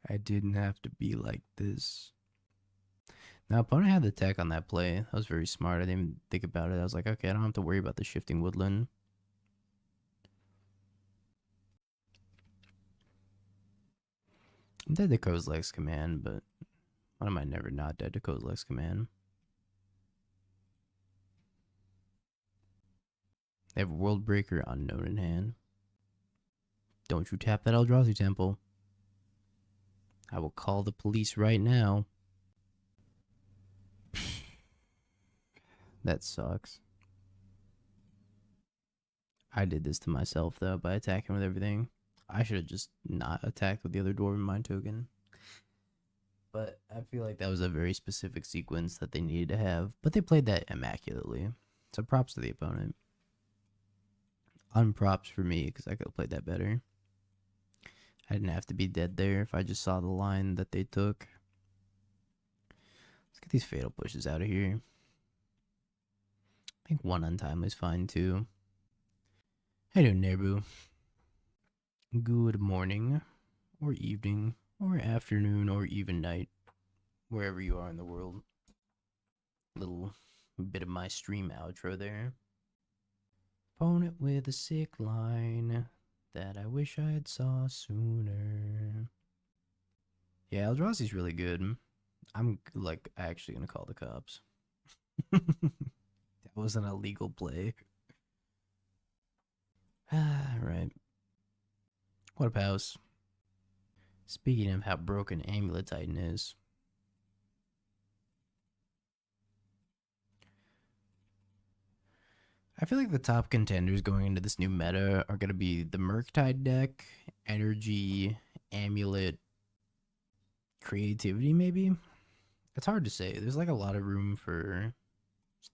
I didn't have to be like this. Now, opponent had the tech on that play. That was very smart. I didn't even think about it. I was like, okay, I don't have to worry about the shifting woodland. I'm dead to Kozilek's command, but why am I never not dead to Kozilek's command? They have World Breaker Unknown in hand. Don't you tap that Eldrazi Temple. I will call the police right now. That sucks. I did this to myself, though, by attacking with everything. I should have just not attacked with the other Dwarven Mine token. But I feel like that was a very specific sequence that they needed to have. But they played that immaculately. So props to the opponent. Unprops for me, because I could have played that better. I didn't have to be dead there if I just saw the line that they took. Let's get these fatal pushes out of here. I think one Untimely is fine, too. How you doing, Nebu? Good morning, or evening, or afternoon, or even night, wherever you are in the world. Little bit of my stream outro there. Opponent with a sick line that I wish I had saw sooner. Yeah, Eldrazi's really good. I'm like actually gonna call the cops. That was an illegal play. Right. What a house. Speaking of how broken Amulet Titan is. I feel like the top contenders going into this new meta are going to be the Murktide deck, Energy, Amulet, Creativity maybe? It's hard to say. There's like a lot of room for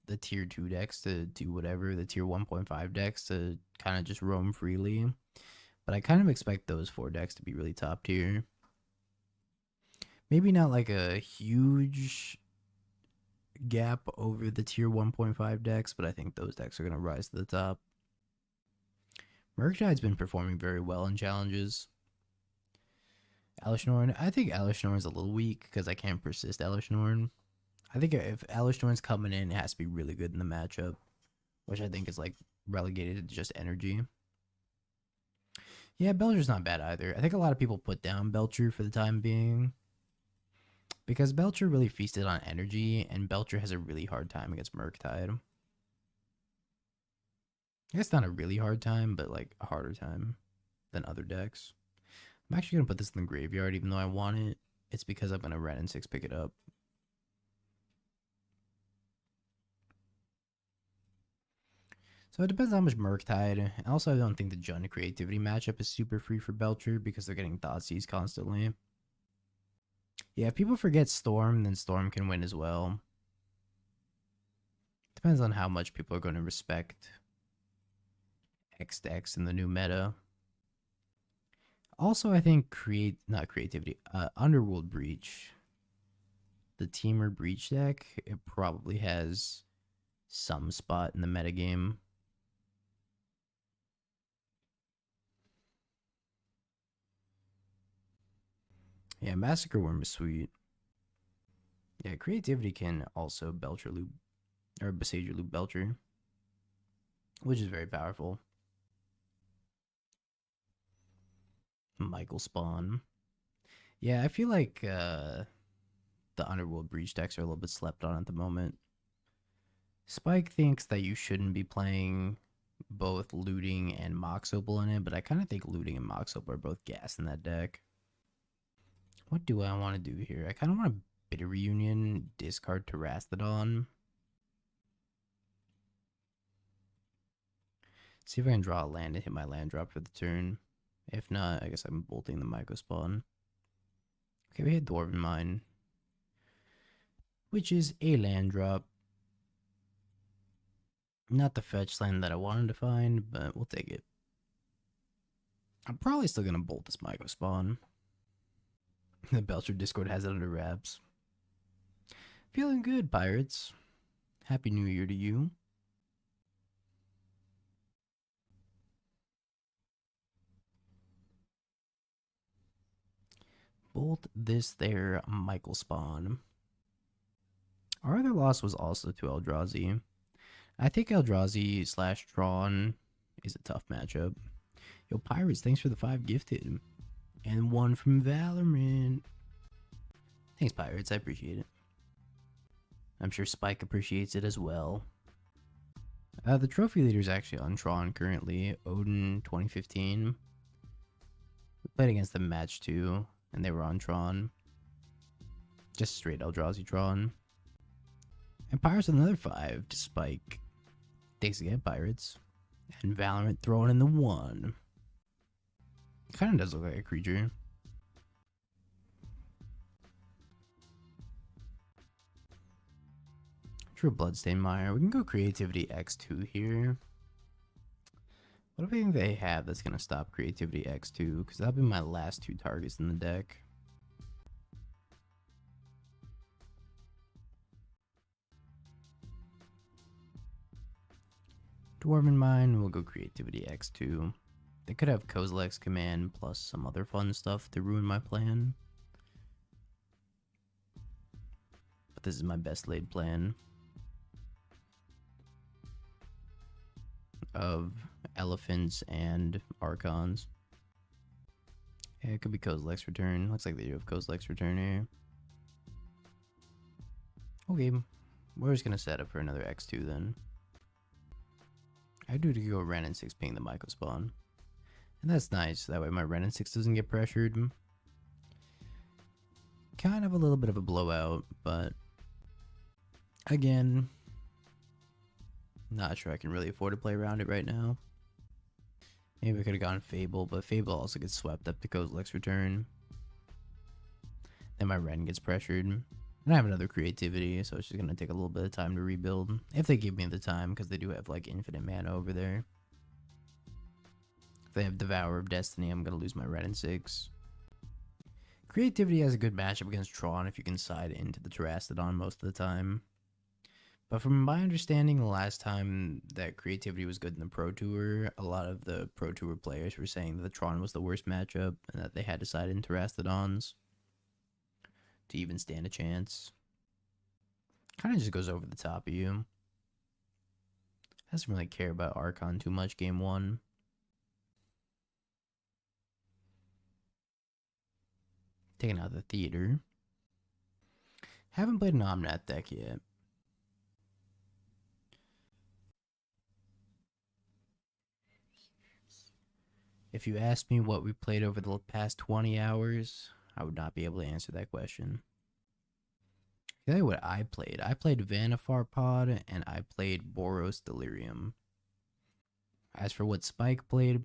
the tier 2 decks to do whatever, the tier 1.5 decks to kind of just roam freely. But I kind of expect those 4 decks to be really top tier. Maybe not like a huge gap over the tier 1.5 decks, but I think those decks are going to rise to the top. Murktide's been performing very well in challenges. Elesh Norn, I think Elesh Norn's a little weak because I can't persist Elesh Norn. I think if Elesh Norn's coming in, it has to be really good in the matchup, which I think is like relegated to just energy. Yeah, Belcher's not bad either. I think a lot of people put down Belcher for the time being because Belcher really feasted on energy, and Belcher has a really hard time against Murktide. It's not a really hard time, but like a harder time than other decks. I'm actually going to put this in the graveyard even though I want it. It's because I'm going to Wrenn and Six pick it up. So it depends on how much Murktide. Also, I don't think the Jund Creativity matchup is super free for Belcher because they're getting Thoughtseize constantly. Yeah, if people forget Storm, then Storm can win as well. Depends on how much people are going to respect X decks in the new meta. Also, I think Underworld Breach, the Teamer Breach deck, it probably has some spot in the metagame. Yeah, Massacre Worm is sweet. Yeah, Creativity can also Belcher loop, or Boseiju loop Belcher, which is very powerful. Michael spawn. Yeah, I feel like the Underworld Breach decks are a little bit slept on at the moment. Spike thinks that you shouldn't be playing both Looting and Mox Opal in it, but I kind of think Looting and Mox Opal are both gas in that deck. What do I want to do here? I kind of want to Bitter Reunion, discard Terastodon. See if I can draw a land and hit my land drop for the turn. If not, I guess I'm bolting the Myco spawn. Okay, we hit Dwarven Mine, which is a land drop. Not the fetch land that I wanted to find, but we'll take it. I'm probably still going to bolt this Myco spawn. The Belcher Discord has it under wraps. Feeling good, Pirates. Happy New Year to you. Bolt this there Michael spawn. Our other loss was also to Eldrazi. I think Eldrazi / Tron is a tough matchup. Yo, Pirates, thanks for the 5 gifted. And 1 from Valorant. Thanks, Pirates, I appreciate it. I'm sure Spike appreciates it as well. The trophy leader is actually on Tron currently. Odin 2015. We played against them match 2, and they were on Tron. Just straight Eldrazi Tron. And Pirates with another 5 to Spike. Thanks again, Pirates. And Valorant throwing in the 1. Kind of does look like a creature. True Bloodstained Mire. We can go Creativity X2 here. What do we think they have that's going to stop Creativity X2? Because that'll be my last 2 targets in the deck. Dwarven Mine, we'll go Creativity X2. They could have Kozilek's Command plus some other fun stuff to ruin my plan. But this is my best laid plan of elephants and archons. Yeah, it could be Kozilek's Return. Looks like they do have Kozilek's Return here. Okay, we're just going to set up for another X2 then. I do to go Wrenn and Six ping the Myco spawn. And that's nice, that way my Wrenn and Six doesn't get pressured. Kind of a little bit of a blowout, but again, not sure I can really afford to play around it right now. Maybe I could have gone Fable, but Fable also gets swept up to Kozilek's Return. Then my Wrenn gets pressured. And I have another Creativity, so it's just going to take a little bit of time to rebuild. If they give me the time, because they do have like infinite mana over there. If they have Devourer of Destiny, I'm going to lose my Wrenn and Six. Creativity has a good matchup against Tron if you can side into the Terastodon most of the time. But from my understanding, the last time that Creativity was good in the Pro Tour, a lot of the Pro Tour players were saying that the Tron was the worst matchup and that they had to side in Terastodons to even stand a chance. Kind of just goes over the top of you. Doesn't really care about Archon too much game 1. Taking out the theater. Haven't played an Omnath deck yet. If you asked me what we played over the past 20 hours, I would not be able to answer that question. I'll tell you what I played. I played Vannifar Pod and I played Boros Delirium. As for what Spike played,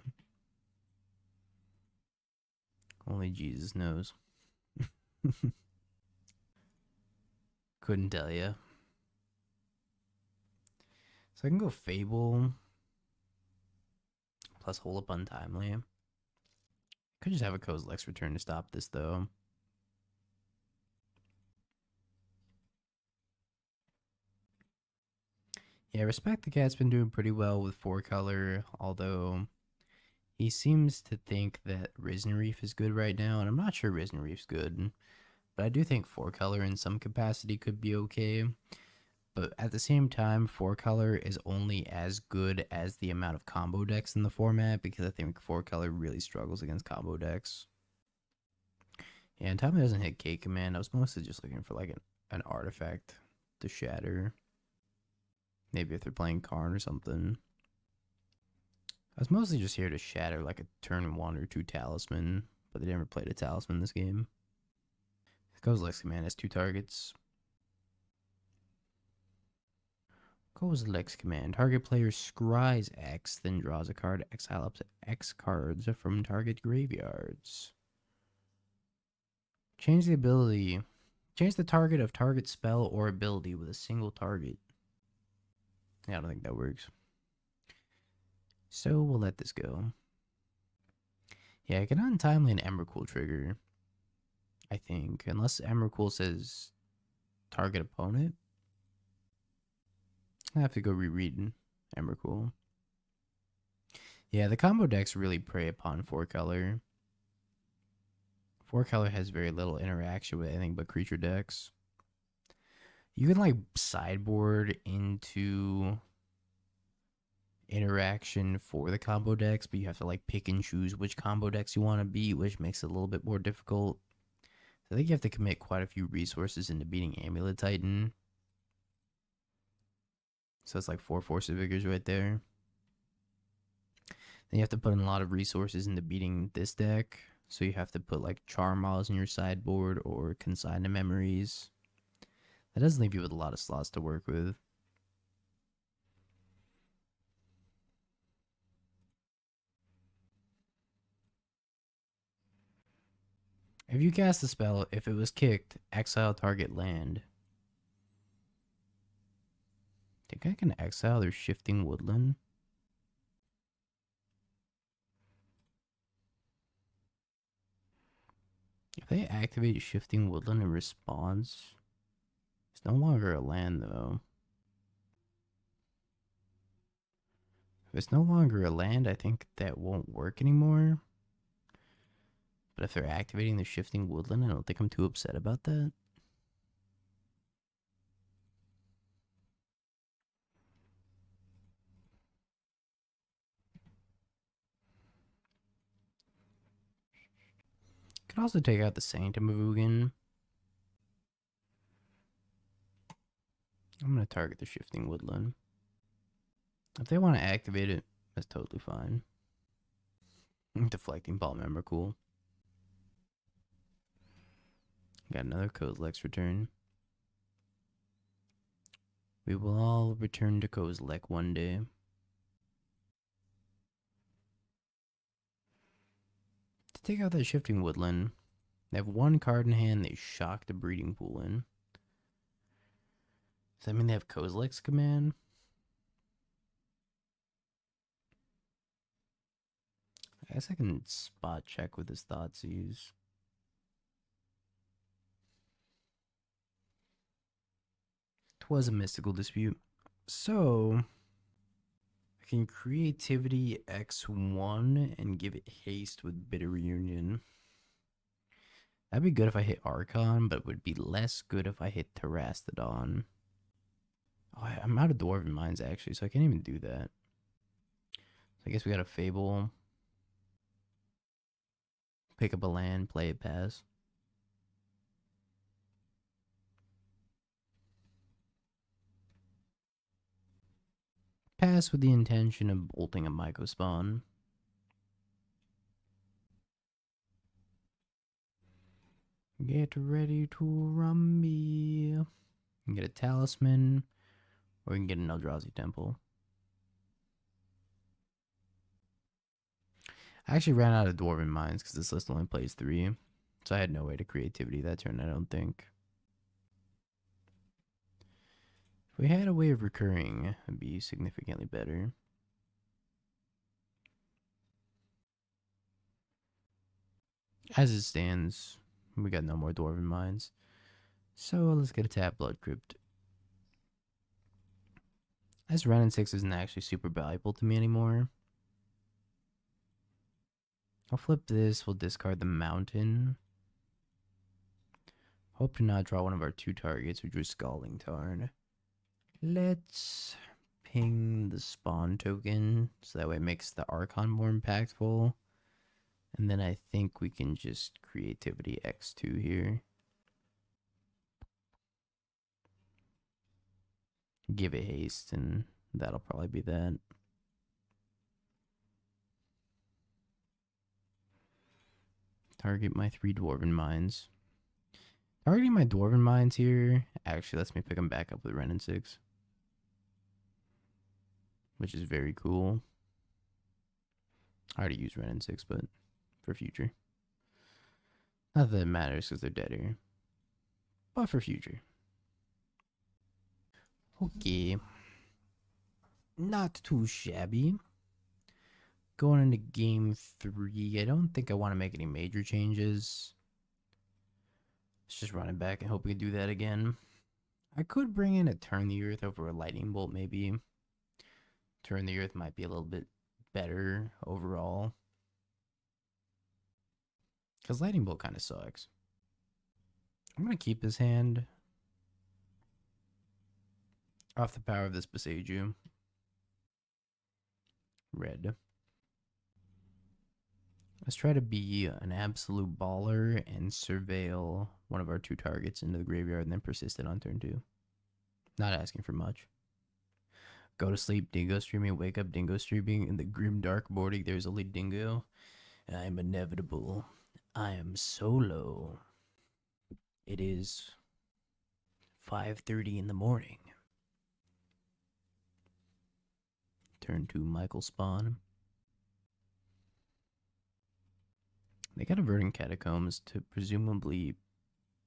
only Jesus knows. Couldn't tell you. So I can go Fable plus Hole Up Untimely. Could just have a Kozilek's Return to stop this though. Yeah, Respect the Cat's been doing pretty well with 4-color, although he seems to think that Risen Reef is good right now, and I'm not sure Risen Reef's good. But I do think 4-color in some capacity could be okay. But at the same time, 4-color is only as good as the amount of combo decks in the format, because I think 4-color really struggles against combo decks. Yeah, Untimely doesn't hit K command. I was mostly just looking for like an artifact to shatter. Maybe if they're playing Karn or something. I was mostly just here to shatter like a turn 1 or 2 talisman, but they never played a talisman this game. Kozilek's command has 2 targets. Kozilek's command. Target player scries X, then draws a card. Exile up to X cards from target graveyards. Change the ability. Change the target of target spell or ability with a single target. Yeah, I don't think that works. So we'll let this go. Yeah, I can Untimely an Emrakul trigger, I think. Unless Emrakul says target opponent. I have to go reread Emrakul. Yeah, the combo decks really prey upon 4-color. 4-color has very little interaction with anything but creature decks. You can like sideboard into interaction for the combo decks, but you have to like pick and choose which combo decks you want to beat, which makes it a little bit more difficult. So I think you have to commit quite a few resources into beating Amulet Titan. So it's like 4 Force of Vigors right there. Then you have to put in a lot of resources into beating this deck. So you have to put like Charm Models in your sideboard or Consign to Memories. That does leave you with a lot of slots to work with. If you cast a spell, if it was kicked, exile target land. Think I can exile their Shifting Woodland? If they activate Shifting Woodland in response, it's no longer a land though. If it's no longer a land, I think that won't work anymore. But if they're activating the Shifting Woodland, I don't think I'm too upset about that. Could also take out the Sanctum of Ugin. I'm going to target the Shifting Woodland. If they want to activate it, that's totally fine. Deflecting Ball Member, cool. Got another Kozilek's return. We will all return to Kozilek one day. To take out that Shifting Woodland, they have 1 card in hand, they shock the Breeding Pool in. Does that mean they have Kozilek's command? I guess I can spot check with this Thoughtseize. Twas a mystical dispute. So I can Creativity X1 and give it haste with Bitter Reunion. That'd be good if I hit Archon, but it would be less good if I hit Terastodon. Oh, I'm out of Dwarven Mines actually, so I can't even do that. So I guess we got a Fable. Pick up a land, play it, pass. Pass with the intention of bolting a Myco spawn. Get ready to rumble. You can get a Talisman, or you can get an Eldrazi Temple. I actually ran out of Dwarven Mines because this list only plays 3. So I had no way to Creativity that turn, I don't think. If we had a way of recurring, it'd be significantly better. As it stands, we got no more Dwarven Mines. So let's get a tap Blood Crypt. As Wrenn and Six isn't actually super valuable to me anymore. I'll flip this, we'll discard the Mountain. Hope to not draw one of our 2 targets, which was Scalding Tarn. Let's ping the spawn token so that way it makes the Archon more impactful. And then I think we can just creativity X2 here. Give it haste, and that'll probably be that. Target my 3 Dwarven Mines. Targeting my Dwarven Mines here actually lets me pick them back up with Wrenn and Six, which is very cool. I already used Wrenn and Six, but for future. Not that it matters because they're dead here, but for future. Okay. Not too shabby. Going into game 3, I don't think I want to make any major changes. Let's just run it back and hope we can do that again. I could bring in a Turn the Earth over a Lightning Bolt, maybe. Turn the Earth might be a little bit better overall, because Lightning Bolt kind of sucks. I'm going to keep this hand off the power of this Boseiju. Red. Let's try to be an absolute baller and surveil one of our 2 targets into the graveyard and then persist it on turn 2. Not asking for much. Go to sleep, dingo streaming. Wake up, dingo streaming. In the grim dark morning, there's only dingo. I am inevitable. I am solo. It is 5:30 in the morning. Turn 2, Michael spawn. They got a Verdant Catacombs to presumably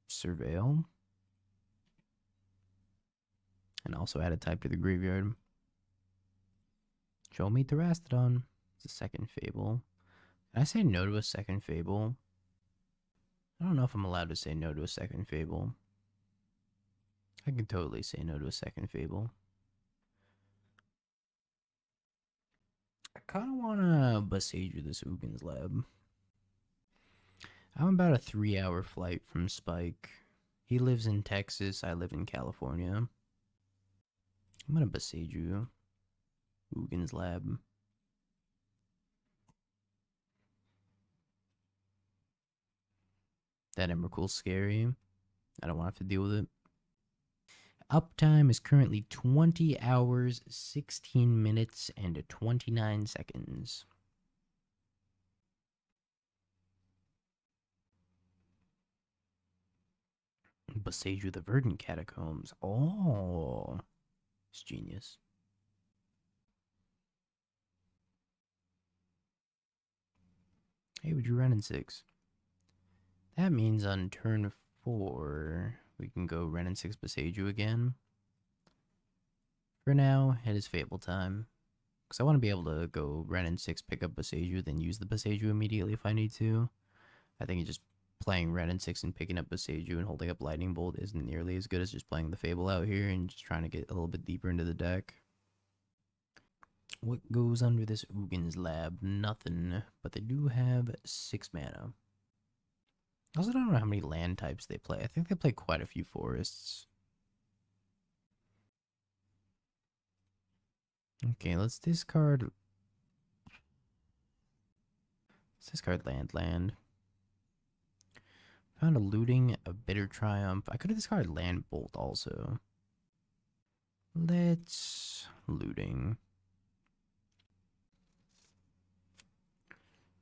surveil. And also add a type to the graveyard. Show me Terastodon. It's a second Fable. Can I say no to a second Fable? I don't know if I'm allowed to say no to a second Fable. I can totally say no to a second Fable. I kind of want to Boseiju this Uggin's Lab. I'm about a 3-hour flight from Spike. He lives in Texas. I live in California. I'm gonna Boseiju Uggin's Lab. That Emrakul's scary. I don't want to have to deal with it. Uptime is currently 20 hours, 16 minutes, and 29 seconds. Boseiju the Verdant Catacombs. Oh, it's genius. Hey, we drew Wrenn and Six. That means on turn 4, we can go Wrenn and Six Boseiju again. For now, it is Fable time. Because I want to be able to go Wrenn and Six, pick up Boseiju, then use the Boseiju immediately if I need to. I think just playing Wrenn and Six and picking up Boseiju and holding up Lightning Bolt isn't nearly as good as just playing the Fable out here and just trying to get a little bit deeper into the deck. What goes under this Uggin's Lab? Nothing, but they do have 6 mana. I also don't know how many land types they play. I think they play quite a few forests. Okay, let's discard. Let's discard land. Found a Looting, a Bitter Triumph. I could have discarded Land Bolt also. Let's Looting.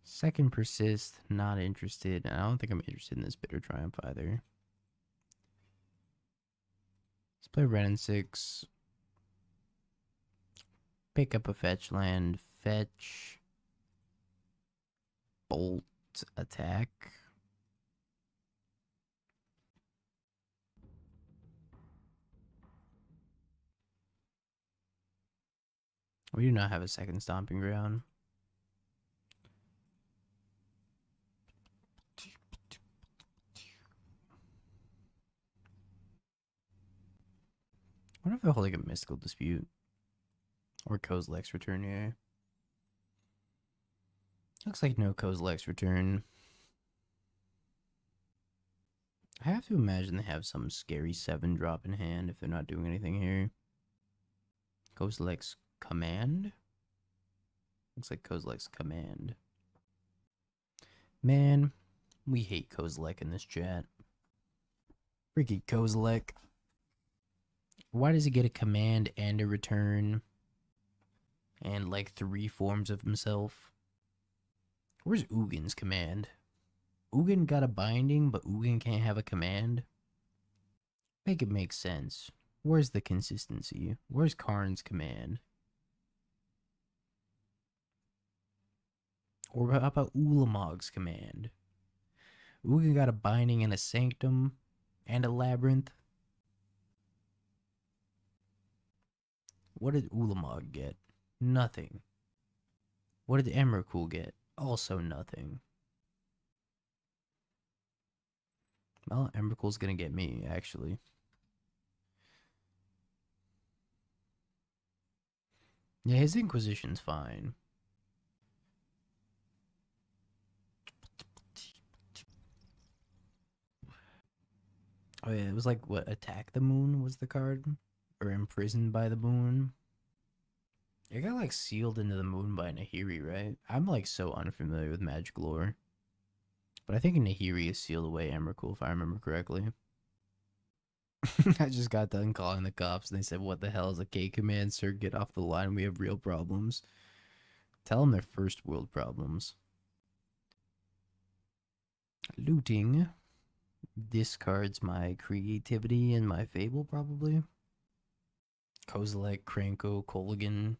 Second Persist, not interested. I don't think I'm interested in this Bitter Triumph either. Let's play Wrenn and Six. Pick up a fetch land. Fetch. Bolt. Attack. We do not have a second Stomping Ground. What if they're holding a Mystical Dispute? Or Kozilek's Return here? Looks like no Kozilek's Return. I have to imagine they have some scary 7-drop in hand if they're not doing anything here. Kozilek's command? Looks like Kozilek's command. Man, we hate Kozilek in this chat. Freaking Kozilek. Why does he get a command and a return? And like 3 forms of himself? Where's Ugin's command? Ugin got a binding, but Ugin can't have a command? Make it make sense. Where's the consistency? Where's Karn's command? Or how about Ulamog's command? Ugin got a binding and a sanctum and a labyrinth. What did Ulamog get? Nothing. What did Emrakul get? Also nothing. Well, Emrakul's gonna get me, actually. Yeah, his Inquisition's fine. Oh yeah, it was like, what, Attack the Moon was the card? Or Imprisoned by the Moon? It got like sealed into the moon by Nahiri, right? I'm like so unfamiliar with magic lore. But I think Nahiri is sealed away Emrakul, if I remember correctly. I just got done calling the cops and they said, what the hell is a K command, sir? Get off the line, we have real problems. Tell them they're first world problems. Looting discards my creativity and my Fable, probably. Kozilek, Kranko, Kolaghan.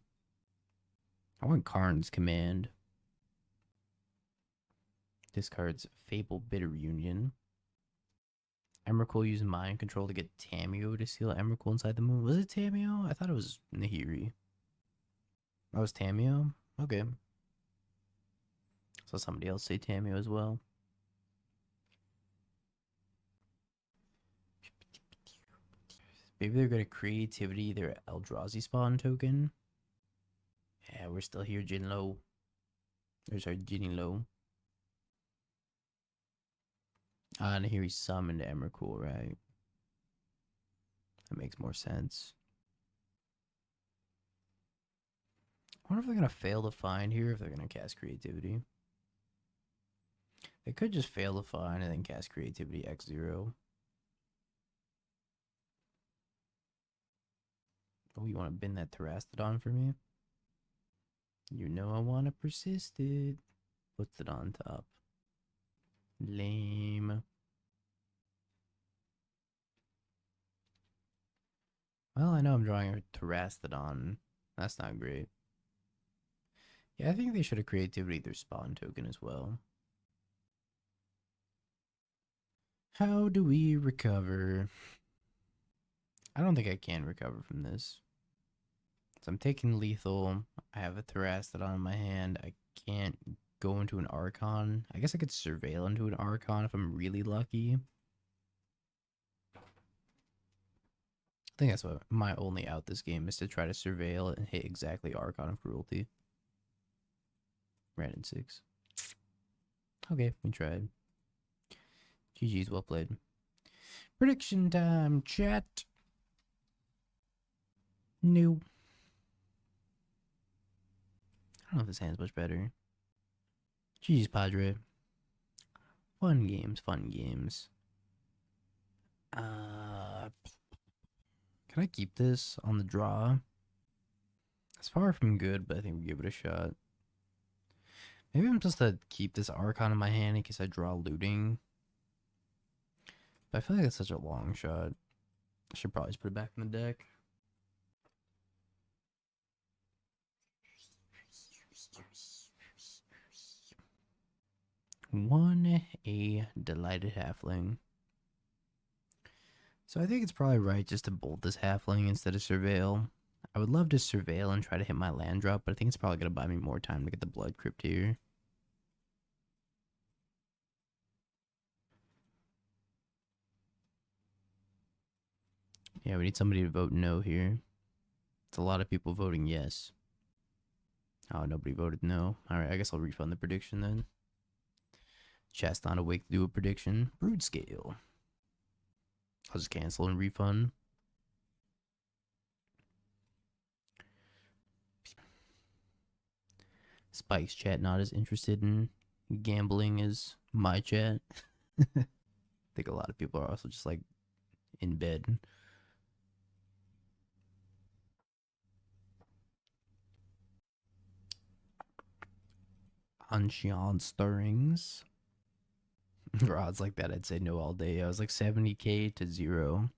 I want Karn's command. Discards Fable Bitter Union. Emrakul used mind control to get Tamio to seal Emrakul inside the moon. Was it Tamio? I thought it was Nahiri. That was Tamio? Okay. Saw somebody else say Tamio as well. Maybe they're going to creativity their Eldrazi spawn token. Yeah, we're still here, Jinlo. There's our Jinlo. And here he summoned Emrakul, right? That makes more sense. I wonder if they're going to fail to find here, if they're going to cast creativity. They could just fail to find and then cast creativity X0. Oh, you want to bin that Terastodon for me? You know I want to persist it. Puts it on top. Lame. Well, I know I'm drawing a Terastodon. That's not great. Yeah, I think they should have creativity their spawn token as well. How do we recover? I don't think I can recover from this. So I'm taking lethal. I have a Terastodon in my hand. I can't go into an Archon. I guess I could surveil into an Archon if I'm really lucky. I think that's what my only out this game is, to try to surveil and hit exactly Archon of Cruelty. Wrenn and Six. Okay, we tried. GG's, well played. Prediction time, chat. No. I don't know if this hand's much better. GG's, Padre. Fun games, fun games. Can I keep this on the draw? It's far from good, but I think we'll give it a shot. Maybe I'm supposed to keep this Archon in my hand in case I draw looting. But I feel like it's such a long shot. I should probably just put it back in the deck. A delighted halfling. So I think it's probably right just to bolt this halfling instead of surveil. I would love to surveil and try to hit my land drop, but I think it's probably going to buy me more time to get the Blood Crypt here. Yeah, we need somebody to vote no here. It's a lot of people voting yes. Oh, nobody voted no. Alright, I guess I'll refund the prediction then. Chat's not awake to do a prediction. Brood scale. I'll just cancel and refund. Spike's chat not as interested in gambling as my chat. I think a lot of people are also just like in bed. Ancient stirrings. For odds like that, I'd say no all day. I was like 70k to 0.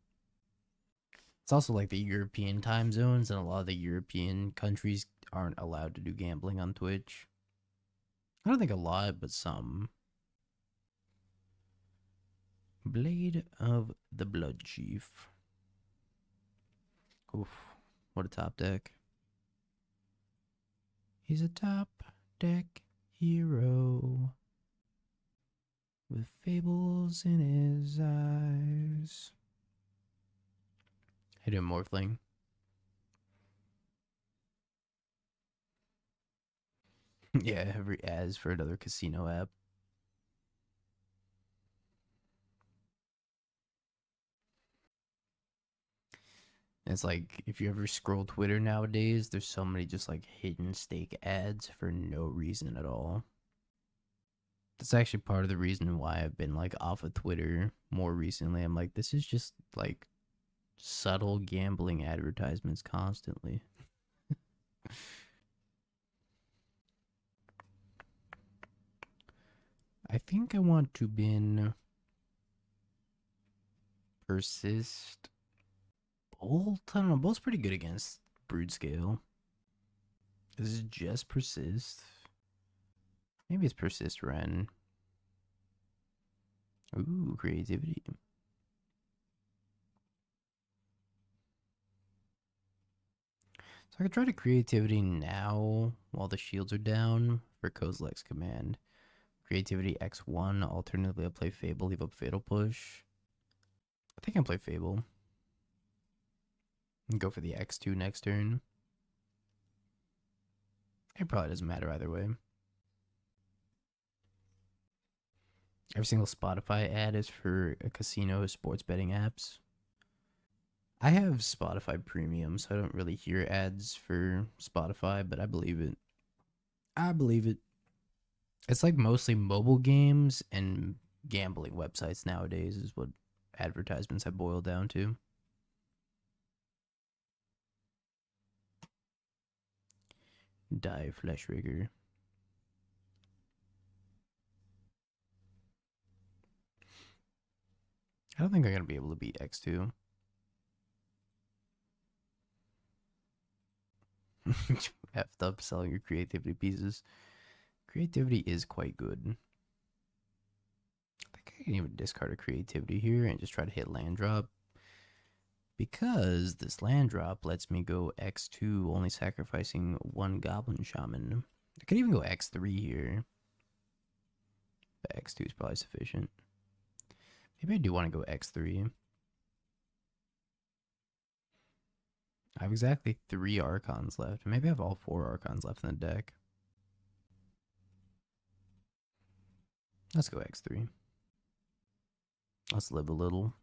It's also like the European time zones, and a lot of the European countries aren't allowed to do gambling on Twitch. I don't think a lot, but some. Blade of the Blood Chief. Oof, what a top deck. He's a top deck hero with fables in his eyes. How you doing, Morphling? Yeah, every ads for another casino app. It's like, if you ever scroll Twitter nowadays, there's so many just like hidden stake ads for no reason at all. That's actually part of the reason why I've been like off of Twitter more recently. I'm like, this is just like subtle gambling advertisements constantly. I think I want to bin Persist. Bolt? I don't know. Bolt's pretty good against Brood Scale. Is it just Persist? Maybe it's Persist Wrenn. Ooh, creativity. So I could try to creativity now while the shields are down for Kozilek's command. Creativity X1. Alternatively, I'll play Fable, leave up Fatal Push. I think I'll play Fable. And go for the X2 next turn. It probably doesn't matter either way. Every single Spotify ad is for a casino sports betting apps. I have Spotify Premium, so I don't really hear ads for Spotify, but I believe it. I believe it. It's like mostly mobile games and gambling websites nowadays is what advertisements have boiled down to. Die Flesh Rigger. I don't think I'm going to be able to beat X2. Effed up selling your creativity pieces. Creativity is quite good. I think I can even discard a creativity here and just try to hit land drop. Because this land drop lets me go X2, only sacrificing one Goblin Shaman. I could even go X3 here. But X2 is probably sufficient. Maybe I do want to go X3. I have exactly 3 Archons left. Maybe I have all 4 Archons left in the deck. Let's go X3. Let's live a little.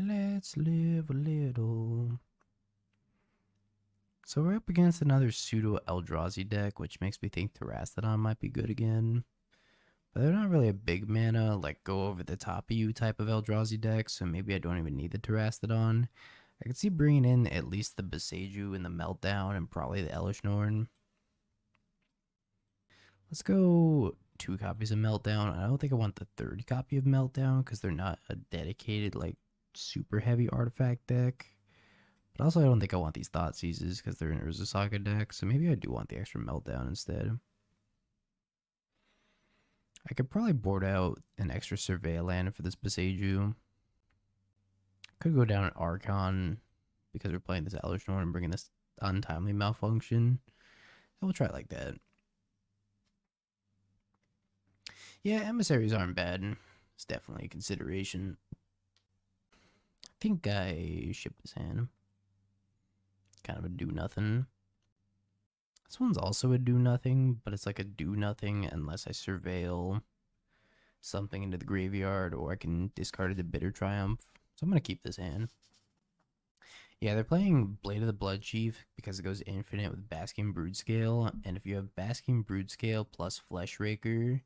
Let's live a little. So we're up against another pseudo Eldrazi deck, which makes me think Terastodon might be good again. But they're not really a big mana, like go over the top of you type of Eldrazi deck, so maybe I don't even need the Terastodon. I could see bringing in at least the Boseiju and the Meltdown and probably the Elesh Norn. Let's go 2 copies of Meltdown. I don't think I want the 3rd copy of Meltdown because they're not a dedicated, like, super heavy artifact deck. But also I don't think I want these Thoughtseizes because they're an Urza Saga deck, so maybe I do want the extra Meltdown instead. I could probably board out an extra Survey land for this Boseiju. Could go down an Archon because we're playing this Elesh Norn and bringing this Untimely Malfunction. So we'll try it like that. Yeah, emissaries aren't bad. It's definitely a consideration. I think I shipped this hand. Kind of a do-nothing. This one's also a do-nothing, but it's like a do-nothing unless I surveil something into the graveyard or I can discard it to Bitter Triumph. So I'm going to keep this hand. Yeah, they're playing Blade of the Blood Chief because it goes infinite with Basking Broodscale. And if you have Basking Broodscale plus Flesh Raker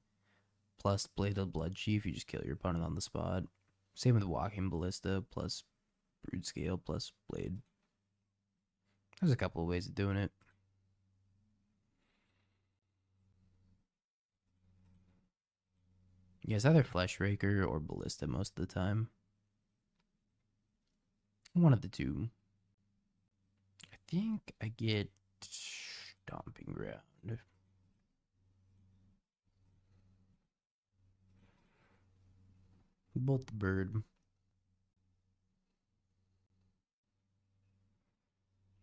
plus Blade of the Blood Chief, you just kill your opponent on the spot. Same with Walking Ballista plus Broodscale plus Blade. There's a couple of ways of doing it. Yeah, it's either Flesh Raker or Ballista most of the time. One of the two. I think I get Stomping Ground. Bolt the bird.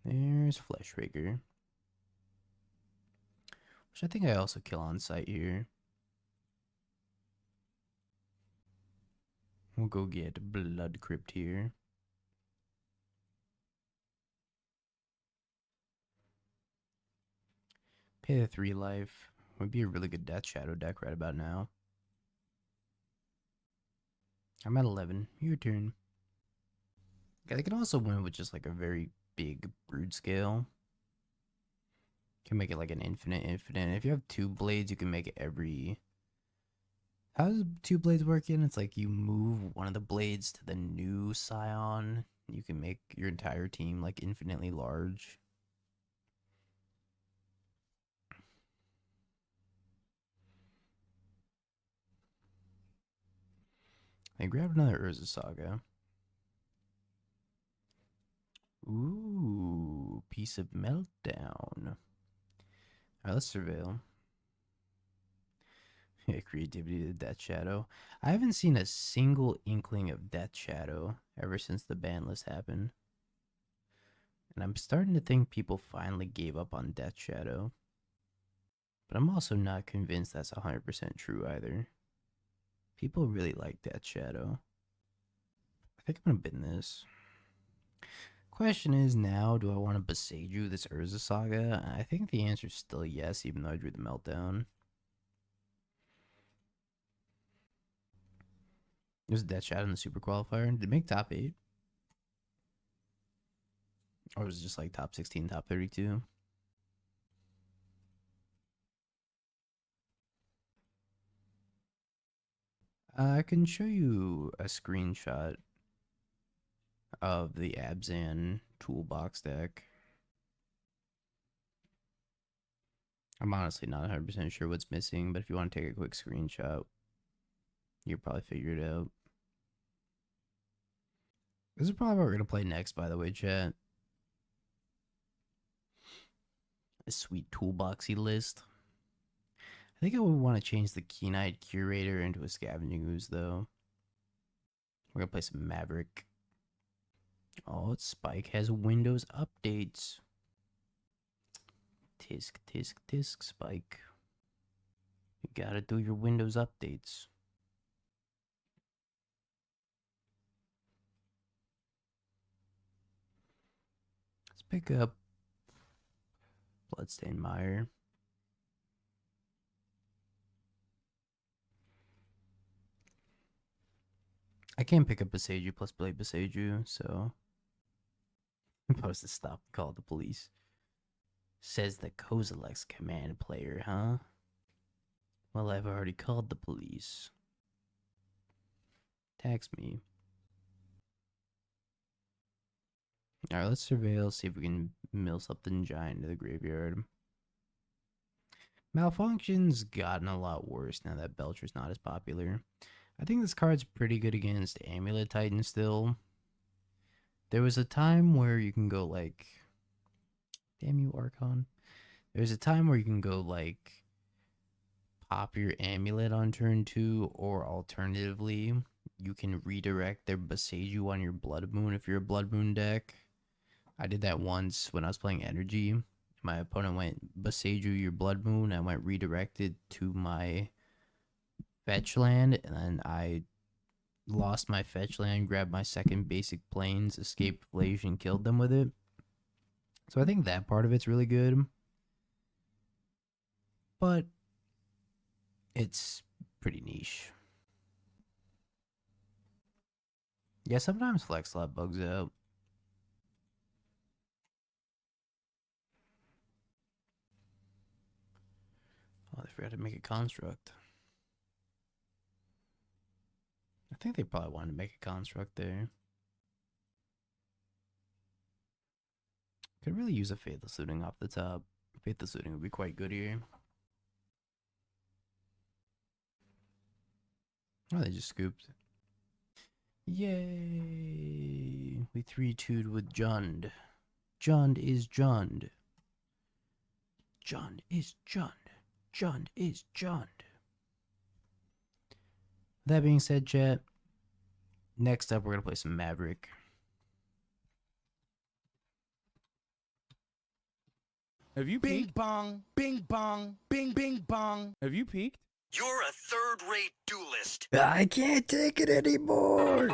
There's Flesh Raker. Which I think I also kill on sight here. We'll go get Blood Crypt here. Pay the 3 life. Would be a really good Death Shadow deck right about now. I'm at 11. Your turn. Yeah, they can also win with just like a very big brood scale. You can make it like an infinite. If you have 2 blades, you can make it every... How does 2 blades work in? It's like you move one of the blades to the new Scion. You can make your entire team like infinitely large. They grabbed another Urza Saga. Ooh, piece of Meltdown. Alright, let's surveil. Yeah, creativity to Death Shadow. I haven't seen a single inkling of Death Shadow ever since the ban list happened. And I'm starting to think people finally gave up on Death Shadow. But I'm also not convinced that's 100% true either. People really like Death Shadow. I think I'm gonna bin this. Question is now, do I want to Boseiju this Urza Saga? I think the answer is still yes, even though I drew the Meltdown. There's a Death Shadow in the Super Qualifier. Did it make top 8? Or was it just like top 16, top 32? I can show you a screenshot of the Abzan toolbox deck. I'm honestly not 100% sure what's missing, but if you want to take a quick screenshot, you'll probably figure it out. This is probably what we're going to play next, by the way, chat. A sweet toolboxy list. I think I would want to change the Keen-Eyed Curator into a Scavenging Ooze, though. We're going to play some Maverick. Oh, Spike has Windows updates. Tisk, tisk, tisk, Spike. You gotta do your Windows updates. Let's pick up Bloodstained Mire. I can't pick up Boseiju plus Blade Boseiju, so I'm supposed to stop and call the police. Says the Kozilek's command player, huh? Well, I've already called the police. Tax me. Alright, let's surveil, see if we can mill something giant into the graveyard. Malfunction's gotten a lot worse now that Belcher's not as popular. I think this card's pretty good against Amulet Titan still. There was a time where you can go like... Damn you, Archon. There's a time where you can go like... Pop your Amulet on turn 2, or alternatively, you can redirect their Boseiju on your Blood Moon if you're a Blood Moon deck. I did that once when I was playing Energy. My opponent went Boseiju your Blood Moon. I went redirected to my fetch land, and then I lost my fetch land, grabbed my second basic planes, escaped Flage, and killed them with it. So I think that part of it's really good. But it's pretty niche. Yeah, sometimes flex slot bugs out. Oh, they forgot to make a construct. I think they probably wanted to make a construct there. Could really use a Faithless Looting off the top. Faithless Looting would be quite good here. Oh, they just scooped. Yay! We 3-2'd with Jund. Jund is Jund. Jund is Jund. Jund is Jund. That being said, chat, next up we're going to play some Maverick. Have you Bing peeked? bong, bing bong, bing bing bong. Have you peeked? You're a third-rate duelist. I can't take it anymore!